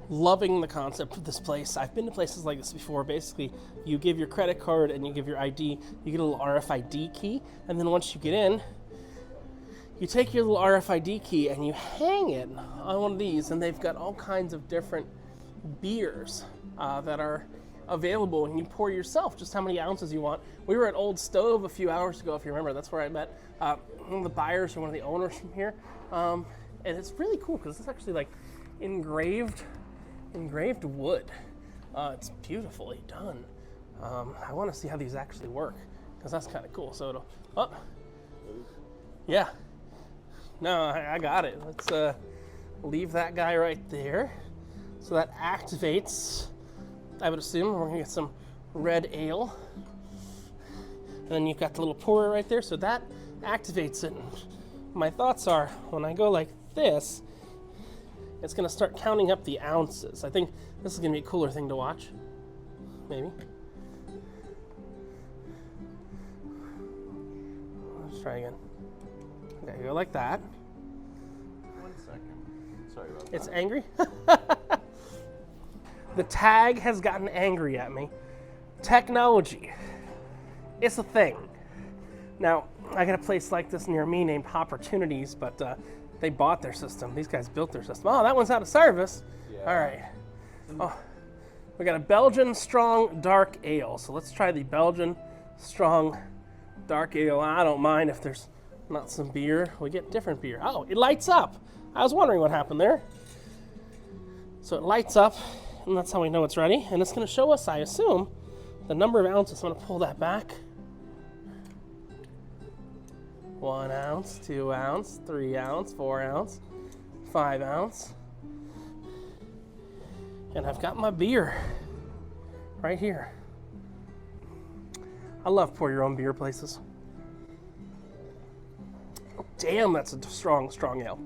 Loving the concept of this place. I've been to places like this before. Basically, you give your credit card and you give your ID, you get a little RFID key, and then once you get in, you take your little RFID key and you hang it on one of these, and they've got all kinds of different beers that are available, and you pour yourself just how many ounces you want. We were at Old Stove a few hours ago, if you remember. That's where I met one of the buyers or one of the owners from here, and it's really cool because it's actually like engraved wood. It's beautifully done. I want to see how these actually work, because that's kind of cool. So yeah. No, I got it. Let's leave that guy right there. So that activates, I would assume, we're gonna get some red ale. And then you've got the little pourer right there, so that activates it. My thoughts are, when I go like this, it's gonna start counting up the ounces. I think this is gonna be a cooler thing to watch. Maybe. Let's try again. Okay, go like that. 1 second. Sorry about that. It's angry? The tag has gotten angry at me. Technology. It's a thing. Now, I got a place like this near me named Opportunities, but they bought their system. These guys built their system. Oh, that one's out of service. Yeah. All right. Oh, we got a Belgian Strong Dark Ale. So let's try the Belgian Strong Dark Ale. I don't mind if there's not some beer. We get different beer. Oh, it lights up. I was wondering what happened there. So it lights up, and that's how we know it's ready. And it's going to show us, I assume, the number of ounces. I'm going to pull that back. 1 ounce, 2 ounce, 3 ounce, 4 ounce, 5 ounce. And I've got my beer right here. I love pour your own beer places. Damn, that's a strong ale.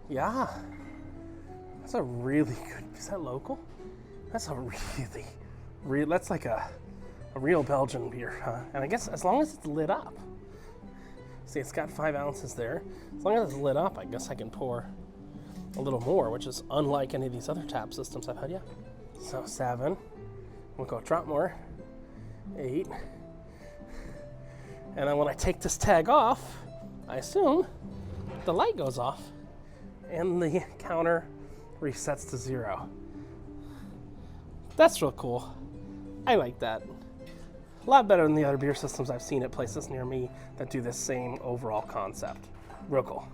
Yeah, that's a really good. Is that local? That's a that's like a real Belgian beer, huh? And I guess as long as it's lit up. See, it's got 5 ounces there. As long as it's lit up, I guess I can pour a little more, which is unlike any of these other tap systems I've had yet. So 7, we'll go a drop more, 8. And then when I take this tag off, I assume the light goes off and the counter resets to 0. That's real cool. I like that. A lot better than the other beer systems I've seen at places near me that do this same overall concept. Real cool.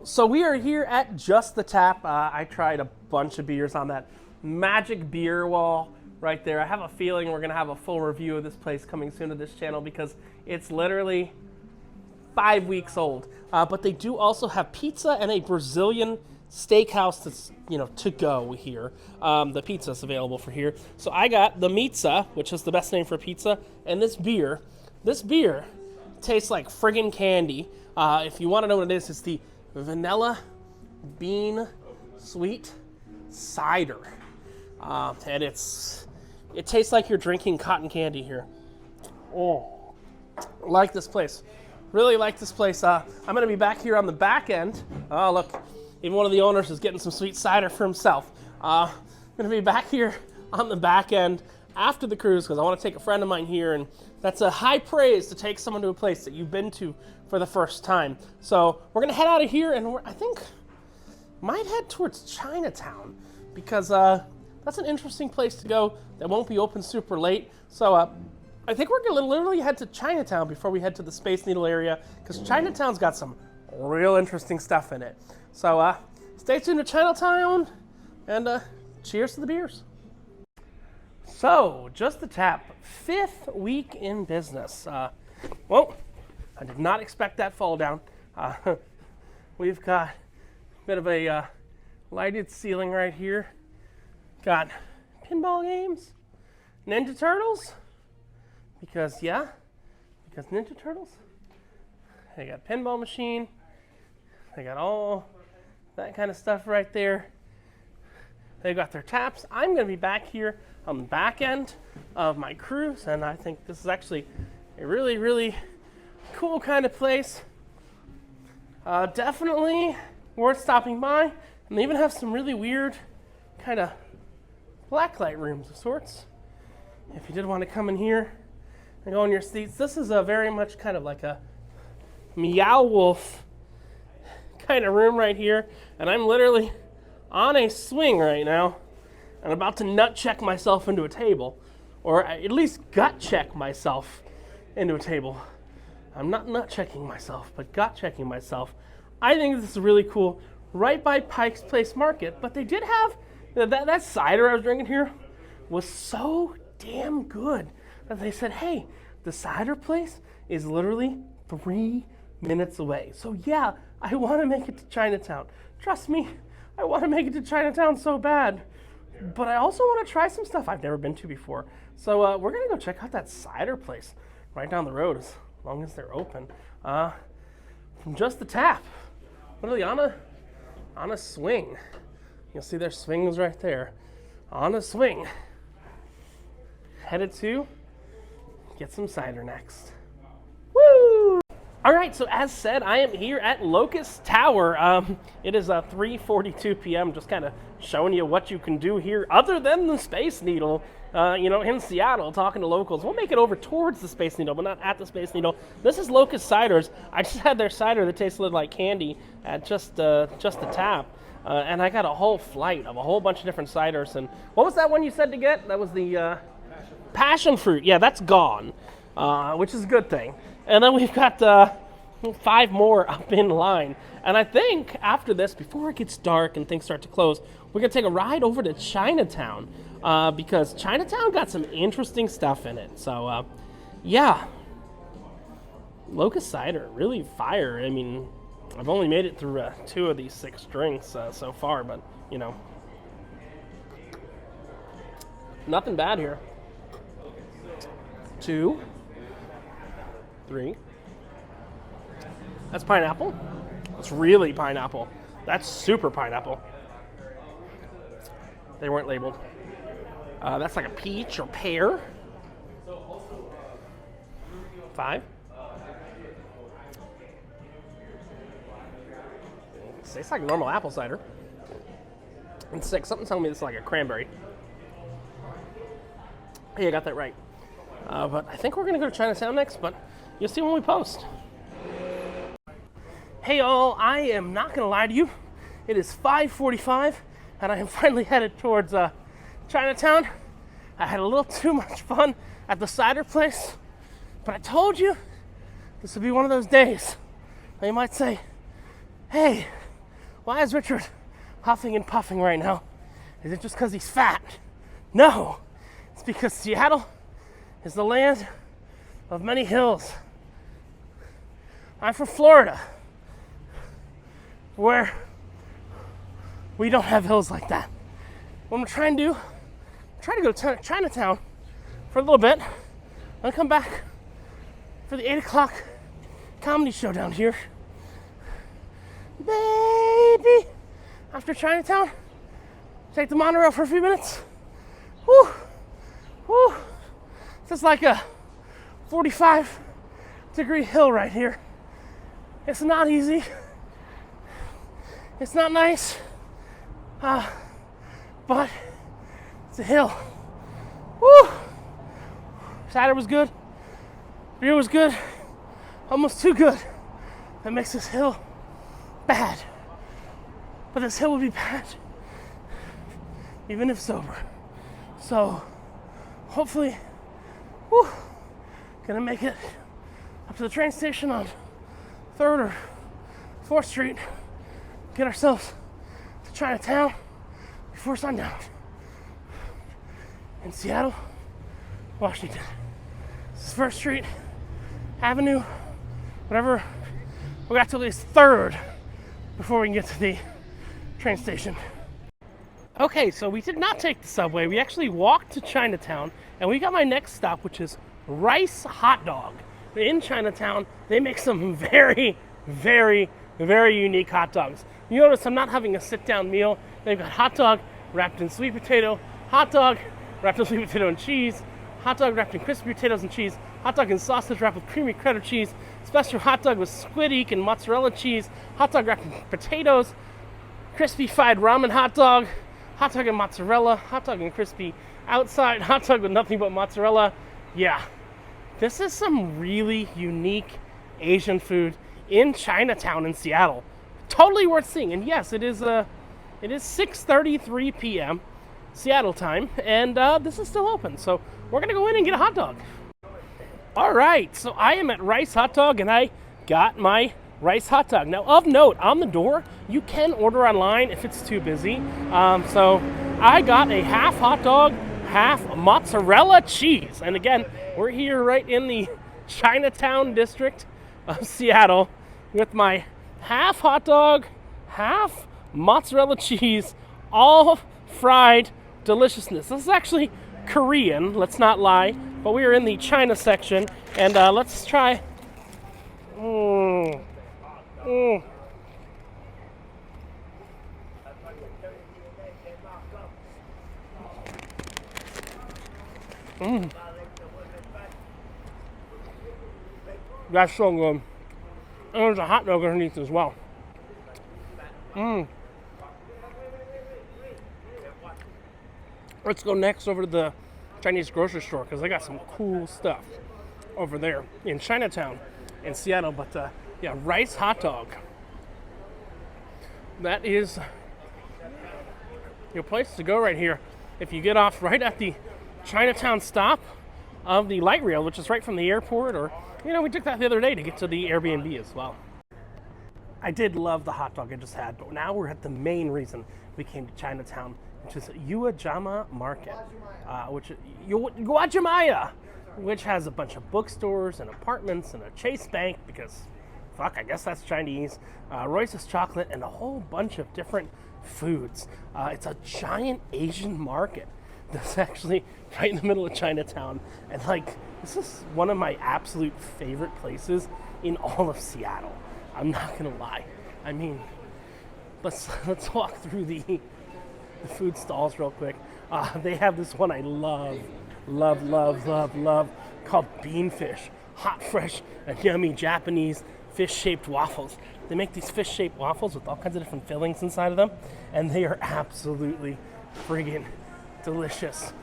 So we are here at Just the Tap. I tried a bunch of beers on that magic beer wall right there. I have a feeling we're gonna have a full review of this place coming soon to this channel because it's literally 5 weeks old. But they do also have pizza and a Brazilian steakhouse that's, to go here. The pizza's available for here. So I got the Mitza, which is the best name for pizza, and this beer. This beer tastes like friggin' candy. If you want to know what it is, it's the vanilla bean sweet cider. And it tastes like you're drinking cotton candy here. Oh, like this place. Really like this place. I'm going to be back here on the back end. Oh, look. Even one of the owners is getting some sweet cider for himself. I'm going to be back here on the back end after the cruise because I want to take a friend of mine here, and that's a high praise to take someone to a place that you've been to for the first time. So we're going to head out of here, and I think might head towards Chinatown because that's an interesting place to go that won't be open super late. So I think we're going to literally head to Chinatown before we head to the Space Needle area because Chinatown's got some real interesting stuff in it. So stay tuned to Chinatown, and cheers to the beers. So, Just the Tap, 5th week in business. Well, I did not expect that fall down. We've got a bit of a lighted ceiling right here. Got pinball games, Ninja Turtles, because Ninja Turtles. They got pinball machine. They got all that kind of stuff right there. They got their taps. I'm going to be back here on the back end of my cruise, and I think this is actually a really, really cool kind of place. Definitely worth stopping by, and they even have some really weird kind of blacklight rooms of sorts. If you did want to come in here and go in your seats, this is a very much kind of like a Meow Wolf kind of room right here, and I'm literally on a swing right now and about to nut check myself into a table, or at least gut check myself into a table. I'm not nut checking myself, but gut checking myself. I think this is really cool, right by Pike's Place Market, but they did have that cider I was drinking here was so damn good that they said, hey, the cider place is literally 3 minutes away. So yeah, I want to make it to Chinatown. Trust me, I want to make it to Chinatown so bad. But I also want to try some stuff I've never been to before. So we're going to go check out that cider place right down the road as long as they're open. From Just the Tap, literally on a swing. You'll see their swings right there. On a swing. Headed to get some cider next. Woo! All right, so as said, I am here at Locus Tower. It is 3:42 p.m., just kind of showing you what you can do here other than the Space Needle, in Seattle, talking to locals. We'll make it over towards the Space Needle, but not at the Space Needle. This is Locus Ciders. I just had their cider that tasted like candy at Just the Tap, and I got a whole flight of a whole bunch of different ciders. And what was that one you said to get? That was the passion fruit. Yeah, that's gone, which is a good thing. And then we've got 5 more up in line. And I think after this, before it gets dark and things start to close, we're going to take a ride over to Chinatown because Chinatown got some interesting stuff in it. So, yeah. Locus Cider, really fire. I mean, I've only made it through 2 of these 6 drinks so far, but, you know, nothing bad here. 2, 3. That's pineapple. That's really pineapple. That's super pineapple. They weren't labeled. That's like a peach or pear. 5. 6, like normal apple cider. And 6, something telling me this is like a cranberry. Hey, I got that right. But I think we're gonna go to Chinatown next, but you'll see when we post. Hey all, I am not gonna lie to you. It is 5:45 and I am finally headed towards Chinatown. I had a little too much fun at the cider place, but I told you this would be one of those days. Now you might say, hey, why is Richard huffing and puffing right now? Is it just because he's fat? No, it's because Seattle is the land of many hills. I'm from Florida, where we don't have hills like that. What I'm trying to do, try to go to Chinatown for a little bit, and come back for the 8 o'clock comedy show down here. Baby! After Chinatown, take the monorail for a few minutes. Woo! Woo! This is like a 45-degree hill right here. It's not easy. It's not nice. But it's a hill. Woo! Cider was good. Beer was good. Almost too good. That makes this hill bad. But this hill would be bad even if sober. So hopefully, gonna make it up to the train station on 3rd or 4th Street. Get ourselves to Chinatown before sundown in Seattle, Washington. This is 1st Street, Avenue, whatever. We got to at least 3rd before we can get to the train station. Okay, so we did not take the subway. We actually walked to Chinatown, and we got my next stop, which is Rice Hot Dog. In Chinatown, they make some very, very, very unique hot dogs. You notice I'm not having a sit-down meal. They've got hot dog wrapped in sweet potato, hot dog wrapped in sweet potato and cheese, hot dog wrapped in crispy potatoes and cheese, hot dog and sausage wrapped with creamy cheddar cheese, special hot dog with squid ink and mozzarella cheese, hot dog wrapped in potatoes, crispy fried ramen hot dog and mozzarella, hot dog and crispy outside, hot dog with nothing but mozzarella. Yeah, this is some really unique Asian food in Chinatown in Seattle. Totally worth seeing. And yes, it is 6:33 p.m. Seattle time, and this is still open. So we're gonna go in and get a hot dog. All right, so I am at Rice Hot Dog, and I got my Rice Hot Dog. Now, of note, on the door, you can order online if it's too busy. So I got a half hot dog, half mozzarella cheese. And again, we're here right in the Chinatown district of Seattle with my half hot dog, half mozzarella cheese, all fried deliciousness. This is actually Korean, let's not lie, but we are in the China section, and let's try. That's so good. And there's a hot dog underneath as well. Let's go next over to the Chinese grocery store because they got some cool stuff over there in Chinatown in Seattle. But yeah, Rice Hot Dog. That is your place to go right here. If you get off right at the Chinatown stop of the light rail, which is right from the airport, or, you know, we took that the other day to get to the Airbnb as well. I did love the hot dog I just had, but now we're at the main reason we came to Chinatown, which is Uajama Market, which is Guajimaya. which has a bunch of bookstores and apartments and a Chase Bank because, fuck, I guess that's Chinese, Royce's Chocolate, and a whole bunch of different foods. It's a giant Asian market that's actually right in the middle of Chinatown. And like, this is one of my absolute favorite places in all of Seattle. I'm not gonna lie. I mean, let's walk through the food stalls real quick. They have this one I love called Beanfish. Hot, fresh, and yummy Japanese fish-shaped waffles. They make these fish-shaped waffles with all kinds of different fillings inside of them, and they are absolutely friggin' delicious.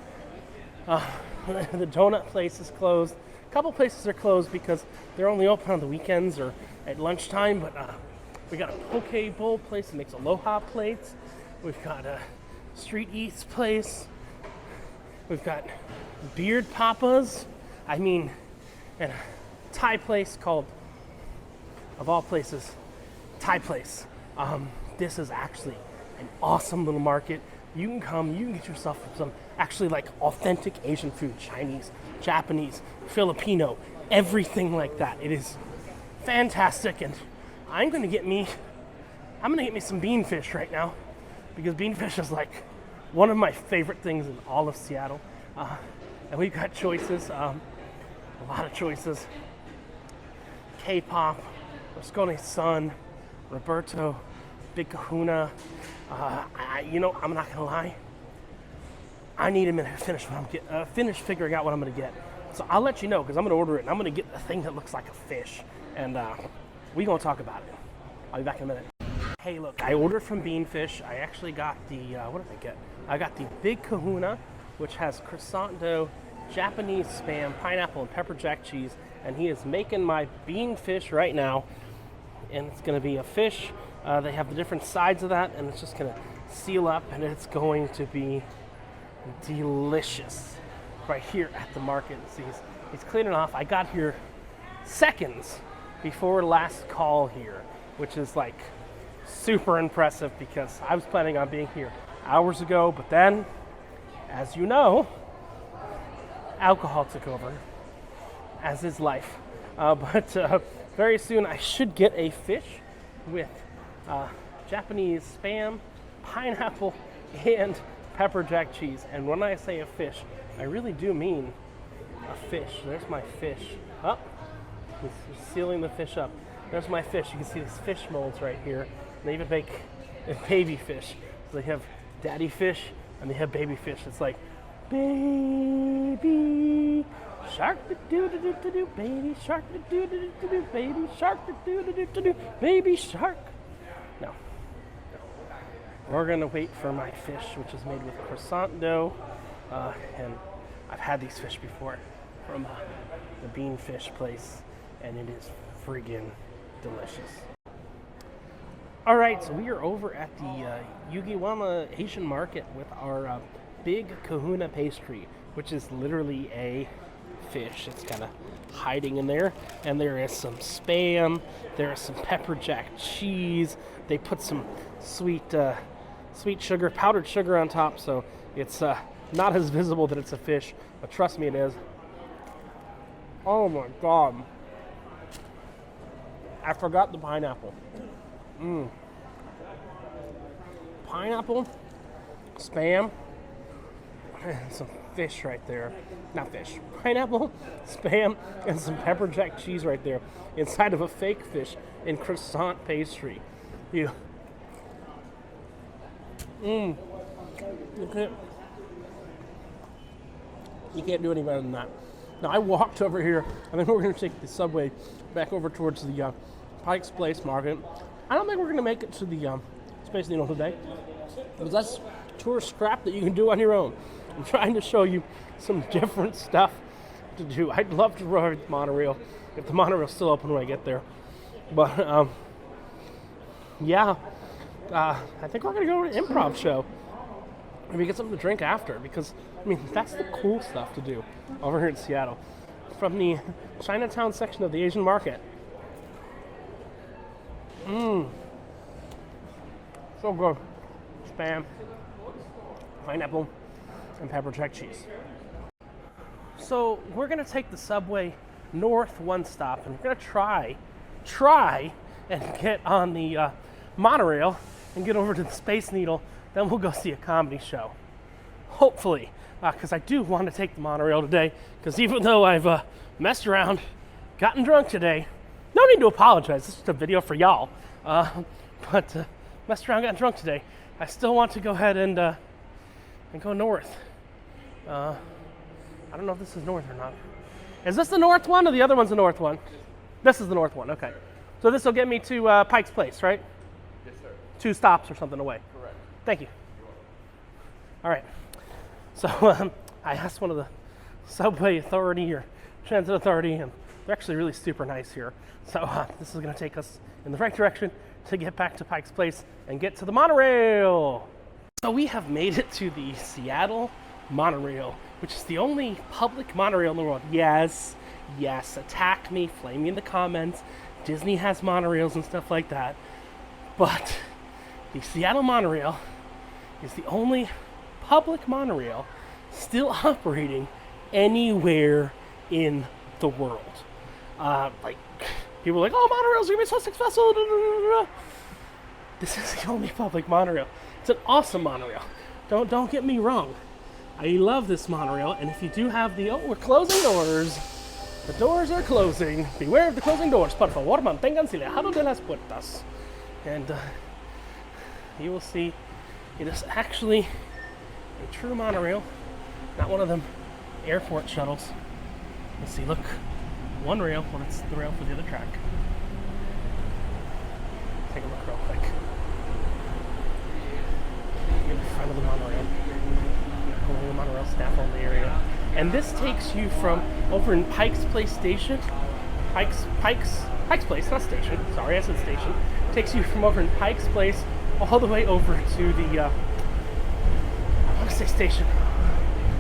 The donut place is closed. A couple places are closed because they're only open on the weekends or at lunchtime, but we got a poke bowl place that makes aloha plates. We've got a street eats place. We've got beard papas. I mean, and a Thai place called, of all places, Thai place. This is actually an awesome little market. You can come, you can get yourself some actually like authentic Asian food, Chinese, Japanese, Filipino, everything like that. It is fantastic, and I'm gonna get me some beanfish right now because beanfish is like one of my favorite things in all of Seattle. And we've got choices, a lot of choices. K-pop, Moscone Sun, Roberto, Big Kahuna. I'm not gonna lie. I need a minute to finish figuring out what I'm gonna get. So I'll let you know because I'm gonna order it and I'm gonna get the thing that looks like a fish, and we gonna talk about it. I'll be back in a minute. Hey, look, I ordered from Beanfish. I actually got the what did I get? I got the Big Kahuna, which has croissant dough, Japanese Spam, pineapple, and pepper jack cheese, and he is making my beanfish right now. And it's going to be a fish. They have the different sides of that, and it's just going to seal up, and it's going to be delicious right here at the market. See, he's cleaning off. I got here seconds before last call here, which is like super impressive because I was planning on being here hours ago, but then, as you know, alcohol took over, as is life. But very soon I should get a fish with Japanese Spam, pineapple, and pepper jack cheese. And when I say a fish, I really do mean a fish. There's my fish. Oh, he's sealing the fish up. There's my fish. You can see these fish molds right here. They even make baby fish. So they have daddy fish and they have baby fish. It's like baby shark do do do do do, baby shark do do do do do, baby shark do do do do do, baby shark. No, we're gonna wait for my fish, which is made with croissant dough, and I've had these fish before from the Beanfish place, and it is friggin' delicious. All right, so we are over at the Yugiwama Asian Market with our Big Kahuna pastry, which is literally a fish. It's kind of hiding in there, and there is some Spam, there is some pepper jack cheese. They put some sweet sugar, powdered sugar on top, so it's not as visible that it's a fish, but trust me, it is. Oh my God. I forgot the pineapple. Pineapple, Spam, and some fish right there. Not fish. Pineapple, Spam, and some pepper jack cheese right there inside of a fake fish in croissant pastry. You can't do any better than that. Now, I walked over here, and then we're going to take the subway back over towards the Pike's Place Market. I don't think we're going to make it to the Space Needle today, because that's tourist crap that you can do on your own. I'm trying to show you some different stuff to do. I'd love to ride the monorail, if the monorail's still open when I get there. But, yeah, I think we're going to go to an improv show. Maybe get something to drink after, because, I mean, that's the cool stuff to do over here in Seattle. From the Chinatown section of the Asian market. So good. Spam, pineapple, and pepper jack cheese. So we're gonna take the subway north one stop, and we're gonna try and get on the monorail and get over to the Space Needle. Then we'll go see a comedy show. Hopefully, because I do want to take the monorail today, because even though I've messed around, gotten drunk today, no need to apologize, this is just a video for y'all, but messed around, gotten drunk today, I still want to go ahead and go north. I don't know if this is north or not. Is this the north one, or the other one's the north one? This is the north one, okay. So this will get me to Pike's Place, right? Yes, sir. 2 stops or something away. Correct. Thank you. All right. So I asked one of the subway authority or transit authority, and they're actually really super nice here. So this is going to take us in the right direction to get back to Pike's Place and get to the monorail. So we have made it to the Seattle Monorail, which is the only public monorail in the world. Yes, attack me, flame me in the comments. Disney has monorails and stuff like that. But the Seattle Monorail is the only public monorail still operating anywhere in the world. Like, people are like, oh, monorails are going to be so successful. This is the only public monorail. It's an awesome monorail. Don't get me wrong. I love this monorail, and if you do have the, we're closing doors. The doors are closing. Beware of the closing doors. Por favor, manténganse alejado de las puertas. And you will see it is actually a true monorail, not one of them airport shuttles. Let's see, look. One rail, well, it's the rail for the other track. Take a look real quick. In front of the monorail. The monorail staff on the area. And this takes you from over in Pike's Place Station. Pike's Place, not station. Sorry, I said station. Takes you from over in Pike's Place all the way over to the, I want to say station.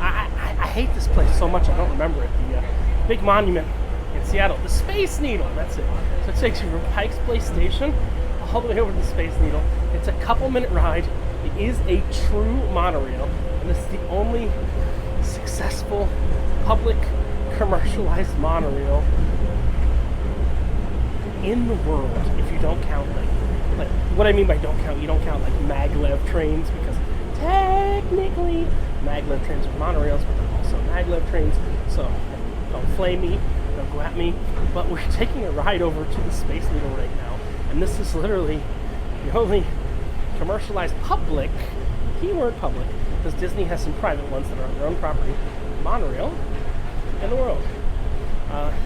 I hate this place so much I don't remember it. The big monument in Seattle. The Space Needle, that's it. So it takes you from Pike's Place Station all the way over to the Space Needle. It's a couple-minute ride. It is a true monorail, and this is the only successful public commercialized monorail in the world, if you don't count like what I mean by don't count, you don't count like maglev trains, because technically maglev trains are monorails, but they're also maglev trains, so don't flame me, don't go at me. But we're taking a ride over to the Space Needle right now, and this is literally the only commercialized public, keyword public, because Disney has some private ones that are on their own property, monorail in the world.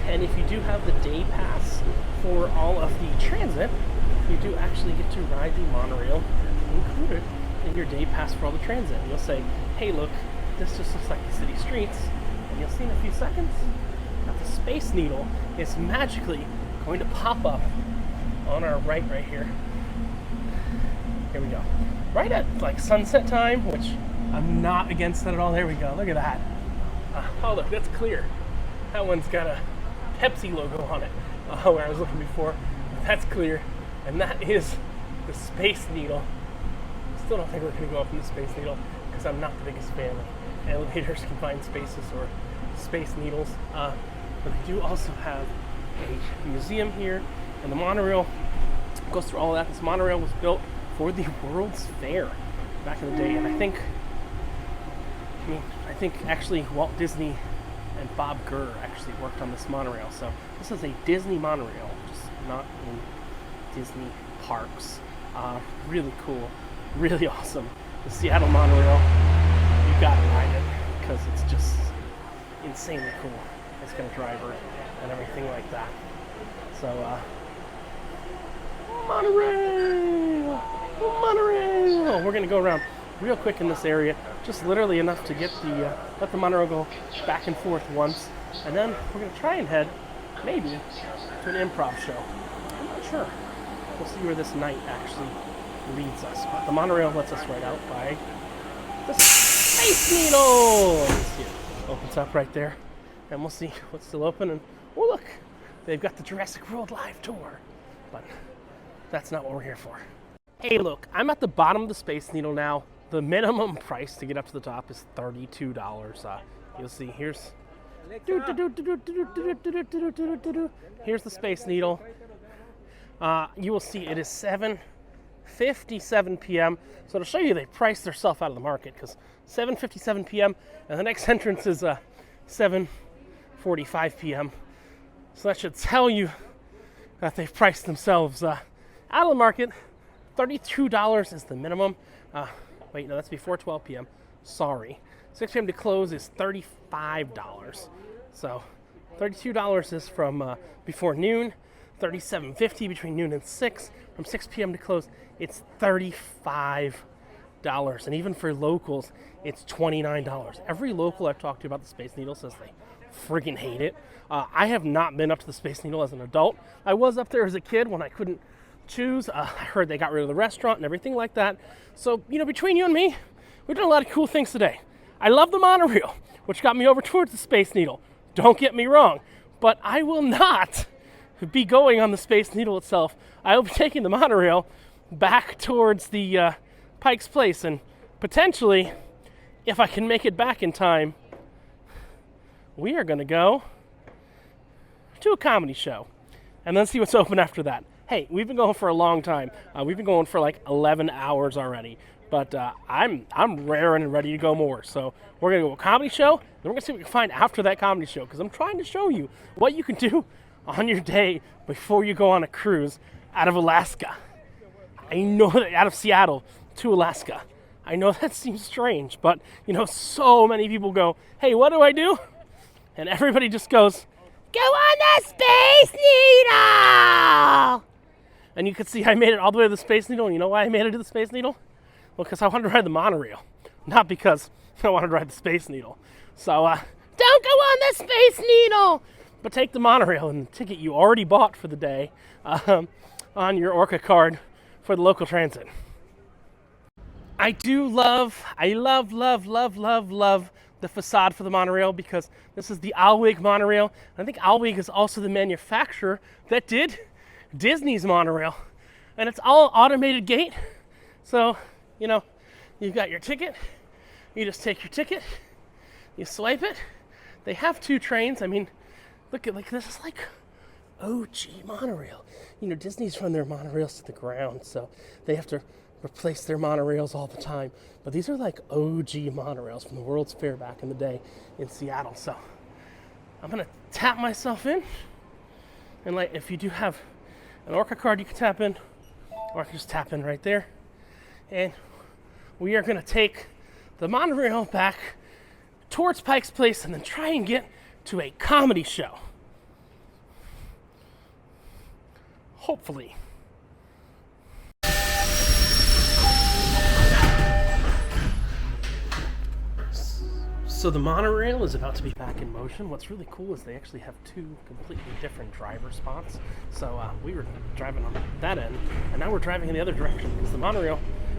And if you do have the day pass for all of the transit, you do actually get to ride the monorail included in your day pass for all the transit. And you'll say, hey, look, this just looks like the city streets. And you'll see in a few seconds that the Space Needle is magically going to pop up on our right here. Here we go. Right at like sunset time, which I'm not against that at all. There we go. Look at that. Oh, look, that's clear. That one's got a Pepsi logo on it, where I was looking before. That's clear. And that is the Space Needle. Still don't think we're going to go up in the Space Needle, because I'm not the biggest fan of elevators, confined spaces, or Space Needles. But they do also have a museum here, and the monorail goes through all of that. This monorail was built for the World's Fair back in the day, and I think actually Walt Disney and Bob Gurr actually worked on this monorail. So this is a Disney monorail, just not in Disney parks. Really cool, really awesome. The Seattle Monorail, you gotta ride it, because it's just insanely cool. It's got a driver and everything like that. So monorail. We're gonna go around real quick in this area, just literally enough to get the let the monorail go back and forth once, and then we're gonna try and head maybe to an improv show. I'm not sure. We'll see where this night actually leads us. But the monorail lets us ride out by the Space Needle. Let's see it opens up right there, and we'll see what's still open. And oh, look, they've got the Jurassic World live tour, but that's not what we're here for. Hey, look, I'm at the bottom of the Space Needle now. The minimum price to get up to the top is $32. You'll see here's Here's the Space Needle. You will see it is 7:57 p.m. So to show you, they priced themselves out of the market because 7:57 p.m. and the next entrance is 7:45 p.m. So that should tell you that they've priced themselves out of the market. $32 is the minimum. Wait, no, that's before 12 p.m. Sorry. 6 p.m. to close is $35. So $32 is from before noon, $37.50 between noon and 6. From 6 p.m. to close, it's $35. And even for locals, it's $29. Every local I've talked to about the Space Needle says they friggin' hate it. I have not been up to the Space Needle as an adult. I was up there as a kid when I couldn't choose. I heard they got rid of the restaurant and everything like that. So, between you and me, we've done a lot of cool things today. I love the monorail, which got me over towards the Space Needle. Don't get me wrong, but I will not be going on the Space Needle itself. I will be taking the monorail back towards the Pike's Place, and potentially, if I can make it back in time, we are going to go to a comedy show and then see what's open after that. Hey, we've been going for a long time. We've been going for like 11 hours already. But I'm raring and ready to go more. So we're going to go to a comedy show, and we're going to see what we can find after that comedy show, because I'm trying to show you what you can do on your day before you go on a cruise out of Alaska. I know that out of Seattle to Alaska. I know that seems strange, but, so many people go, hey, what do I do? And everybody just goes, go on the Space Needle! And you can see I made it all the way to the Space Needle, and you know why I made it to the Space Needle? Well, because I wanted to ride the monorail, not because I wanted to ride the Space Needle. So, don't go on the Space Needle, but take the monorail and the ticket you already bought for the day on your Orca card for the local transit. I love the facade for the monorail because this is the Alweg monorail. I think Alweg is also the manufacturer that did Disney's monorail. And it's all automated gate, so you've got your ticket, you just take your ticket, you swipe it. They have 2 trains. I mean, look at, this is like OG monorail. Disney's run their monorails to the ground, so they have to replace their monorails all the time. But these are like OG monorails from the World's Fair back in the day in Seattle. So I'm going to tap myself in, and if you do have an Orca card, you can tap in, or I can just tap in right there. And we are going to take the monorail back towards Pike's Place and then try and get to a comedy show. Hopefully. So the monorail is about to be back in motion. What's really cool is they actually have 2 completely different driver spots. So we were driving on that end, and now we're driving in the other direction because the monorail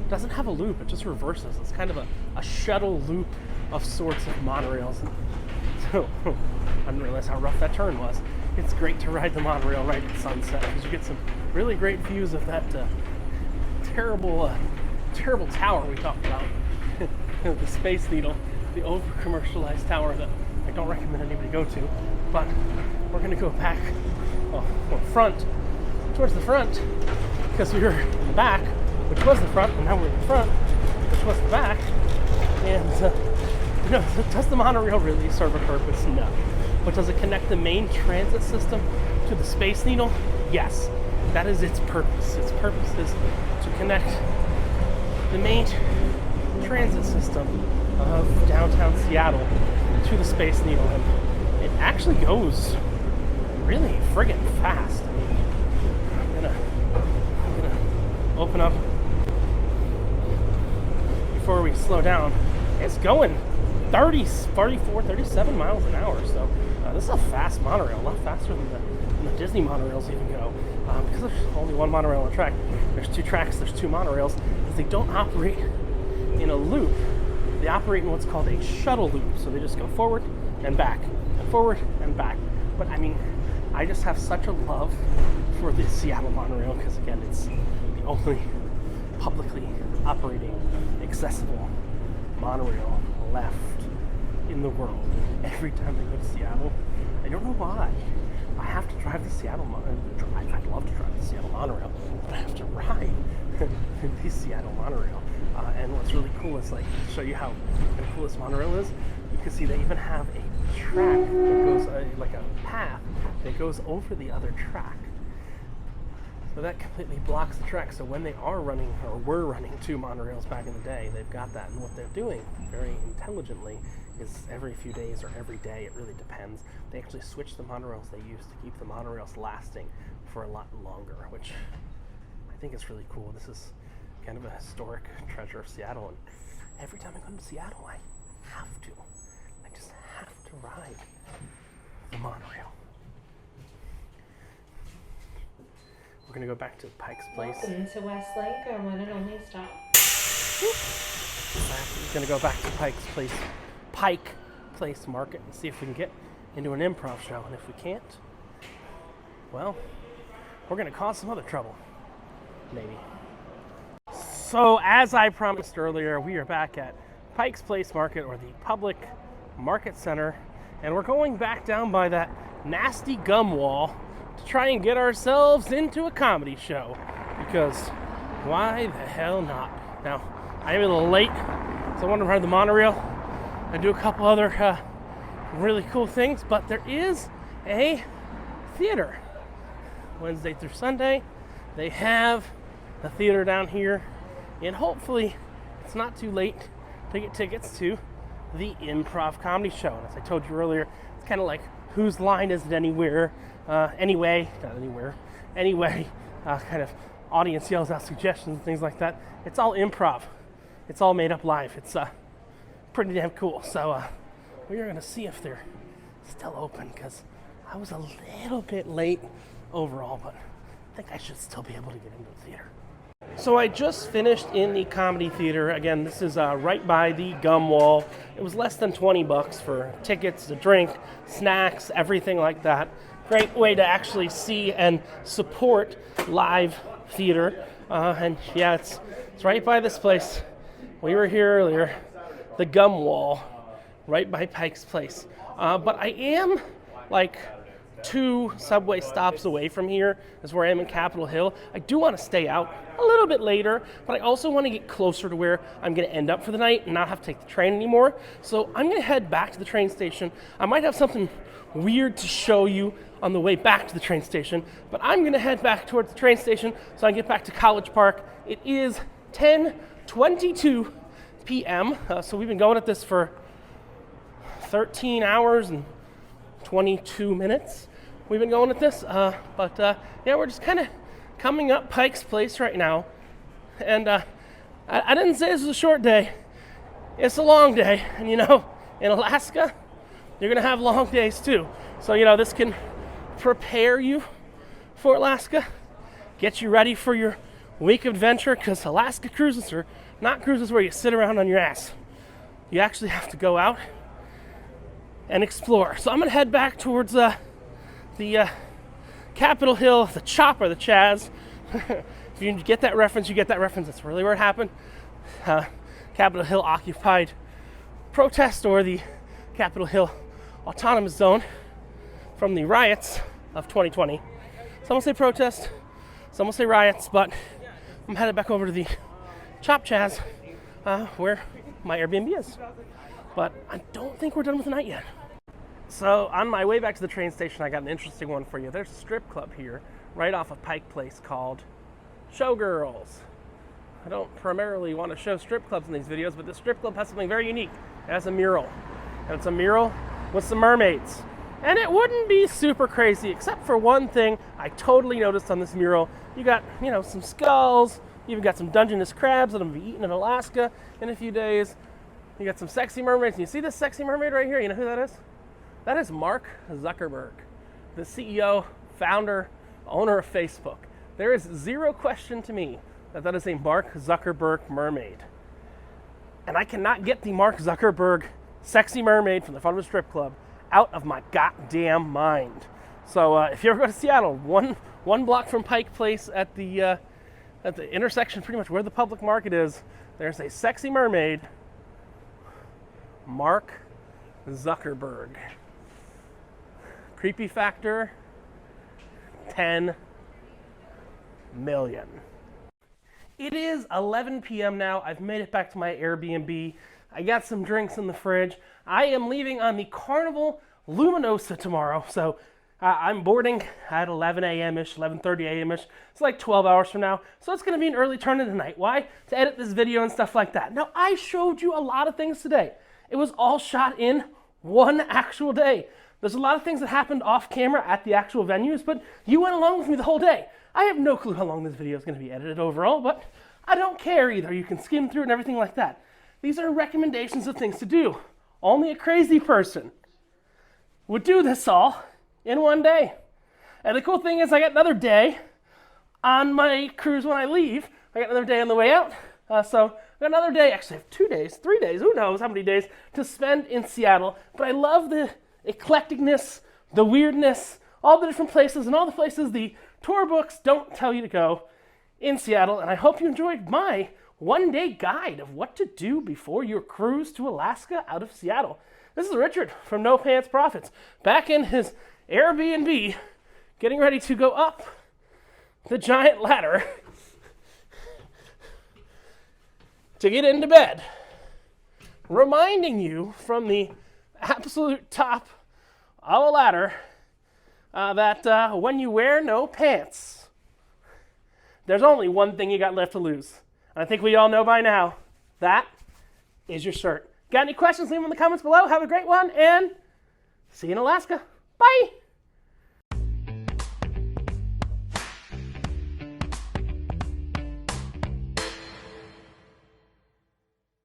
doesn't have a loop, it just reverses. It's kind of a shuttle loop of sorts of monorails. So I didn't realize how rough that turn was. It's great to ride the monorail right at sunset because you get some really great views of that terrible tower we talked about. The Space Needle, the over-commercialized tower that I don't recommend anybody go to. But we're going to go back, towards the front, because we were in the back, which was the front, and now we're in the front, which was the back. And, does the monorail really serve a purpose? No. But does it connect the main transit system to the Space Needle? Yes. That is its purpose. Its purpose is to connect the main transit system of downtown Seattle to the Space Needle. And it actually goes really friggin' fast. I mean, I'm gonna open up before we slow down. It's going 30, 44, 37 miles an hour. So this is a fast monorail, a lot faster than the Disney monorails even go. Because there's only one monorail on a track. There's 2 tracks, there's 2 monorails. Because they don't operate in a loop. They operate in what's called a shuttle loop. So they just go forward and back, and forward and back. But I mean, I just have such a love for the Seattle monorail because, again, it's the only publicly operating, accessible monorail left in the world. Every time I go to Seattle, I don't know why. I have to drive the Seattle Monorail. I'd love to drive the Seattle Monorail, but I have to ride the Seattle Monorail. And what's really cool is, like, to show you how cool this monorail is, you can see they even have a track that goes, like a path that goes over the other track. So that completely blocks the track. So when they are running, or were running 2 monorails back in the day, they've got that. And what they're doing very intelligently is every few days or every day, it really depends, they actually switch the monorails they use to keep the monorails lasting for a lot longer, which I think is really cool. This is kind of a historic treasure of Seattle, and every time I come to Seattle, I just have to ride the monorail. We're gonna go back to Pike's Place. Welcome to Westlake, our one and only stop. We're gonna go back to Pike Place Market, and see if we can get into an improv show. And if we can't, well, we're gonna cause some other trouble, maybe. So, as I promised earlier, we are back at Pike's Place Market, or the Public Market Center, and we're going back down by that nasty gum wall to try and get ourselves into a comedy show, because why the hell not? Now, I am a little late, so I want to ride the monorail and do a couple other really cool things, but there is a theater. Wednesday through Sunday, they have a theater down here, and hopefully it's not too late to get tickets to the Improv comedy show. And as I told you earlier, it's kind of like, whose line is it anyway, kind of audience yells out suggestions and things like that. It's all improv. It's all made up live. It's pretty damn cool. So we are going to see if they're still open, because I was a little bit late overall, but I think I should still be able to get into the theater. So I just finished in the comedy theater. Again, this is right by the gum wall. It was less than $20 for tickets, a drink, snacks, everything like that. Great way to actually see and support live theater. And yeah, it's right by this place. We were here earlier, the gum wall, right by Pike's Place. But I am like 2 subway stops away from here is where I am in Capitol Hill. I do want to stay out a little bit later, but I also want to get closer to where I'm going to end up for the night and not have to take the train anymore. So I'm going to head back to the train station. I might have something weird to show you on the way back to the train station, but I'm going to head back towards the train station so I can get back to College Park. It is 10:22 p.m., so we've been going at this for 13 hours and 22 minutes. We've been going at this, but yeah, we're just kind of coming up Pike's Place right now. And I didn't say this was a short day. It's a long day. And in Alaska, you're going to have long days too. So, this can prepare you for Alaska, get you ready for your week of adventure, because Alaska cruises are not cruises where you sit around on your ass. You actually have to go out and explore. So I'm going to head back towards the Capitol Hill, the Chopper, the Chaz. If you get that reference, you get that reference. That's really where it happened. Capitol Hill occupied protest, or the Capitol Hill Autonomous Zone from the riots of 2020. Some will say protest, some will say riots, but I'm headed back over to the Chop Chaz, where my Airbnb is. But I don't think we're done with the night yet. So on my way back to the train station, I got an interesting one for you. There's a strip club here right off of Pike Place called Showgirls. I don't primarily want to show strip clubs in these videos, but this strip club has something very unique. It has a mural, and it's a mural with some mermaids. And it wouldn't be super crazy, except for one thing I totally noticed on this mural. You got, some skulls, you even got some Dungeness crabs that I'm going to be eating in Alaska in a few days. You got some sexy mermaids. And you see this sexy mermaid right here? You know who that is? That is Mark Zuckerberg, the CEO, founder, owner of Facebook. There is zero question to me that is a Mark Zuckerberg mermaid. And I cannot get the Mark Zuckerberg sexy mermaid from the front of a strip club out of my goddamn mind. So if you ever go to Seattle, one block from Pike Place at the intersection, pretty much where the public market is, there's a sexy mermaid, Mark Zuckerberg. Creepy factor, 10 million. It is 11 p.m. now. I've made it back to my Airbnb. I got some drinks in the fridge. I am leaving on the Carnival Luminosa tomorrow, so I'm boarding at 11 a.m.-ish, 11:30 a.m.-ish. It's like 12 hours from now, so it's going to be an early turn of the night. Why? To edit this video and stuff like that. Now, I showed you a lot of things today. It was all shot in one actual day. There's a lot of things that happened off camera at the actual venues, but you went along with me the whole day. I have no clue how long this video is going to be edited overall, but I don't care either. You can skim through it and everything like that. These are recommendations of things to do. Only a crazy person would do this all in one day. And the cool thing is I got another day on my cruise when I leave. I got another day on the way out. So I got another day, actually I have 2 days, 3 days, who knows how many days to spend in Seattle. But I love the eclecticness, the weirdness, all the different places and all the places the tour books don't tell you to go in Seattle. And I hope you enjoyed my one-day guide of what to do before your cruise to Alaska out of Seattle. This is Richard from No Pants Profits, back in his Airbnb, getting ready to go up the giant ladder to get into bed. Reminding you from the absolute top of a ladder that when you wear no pants, there's only one thing you got left to lose. And I think we all know by now, that is your shirt. Got any questions? Leave them in the comments below. Have a great one, and see you in Alaska. Bye!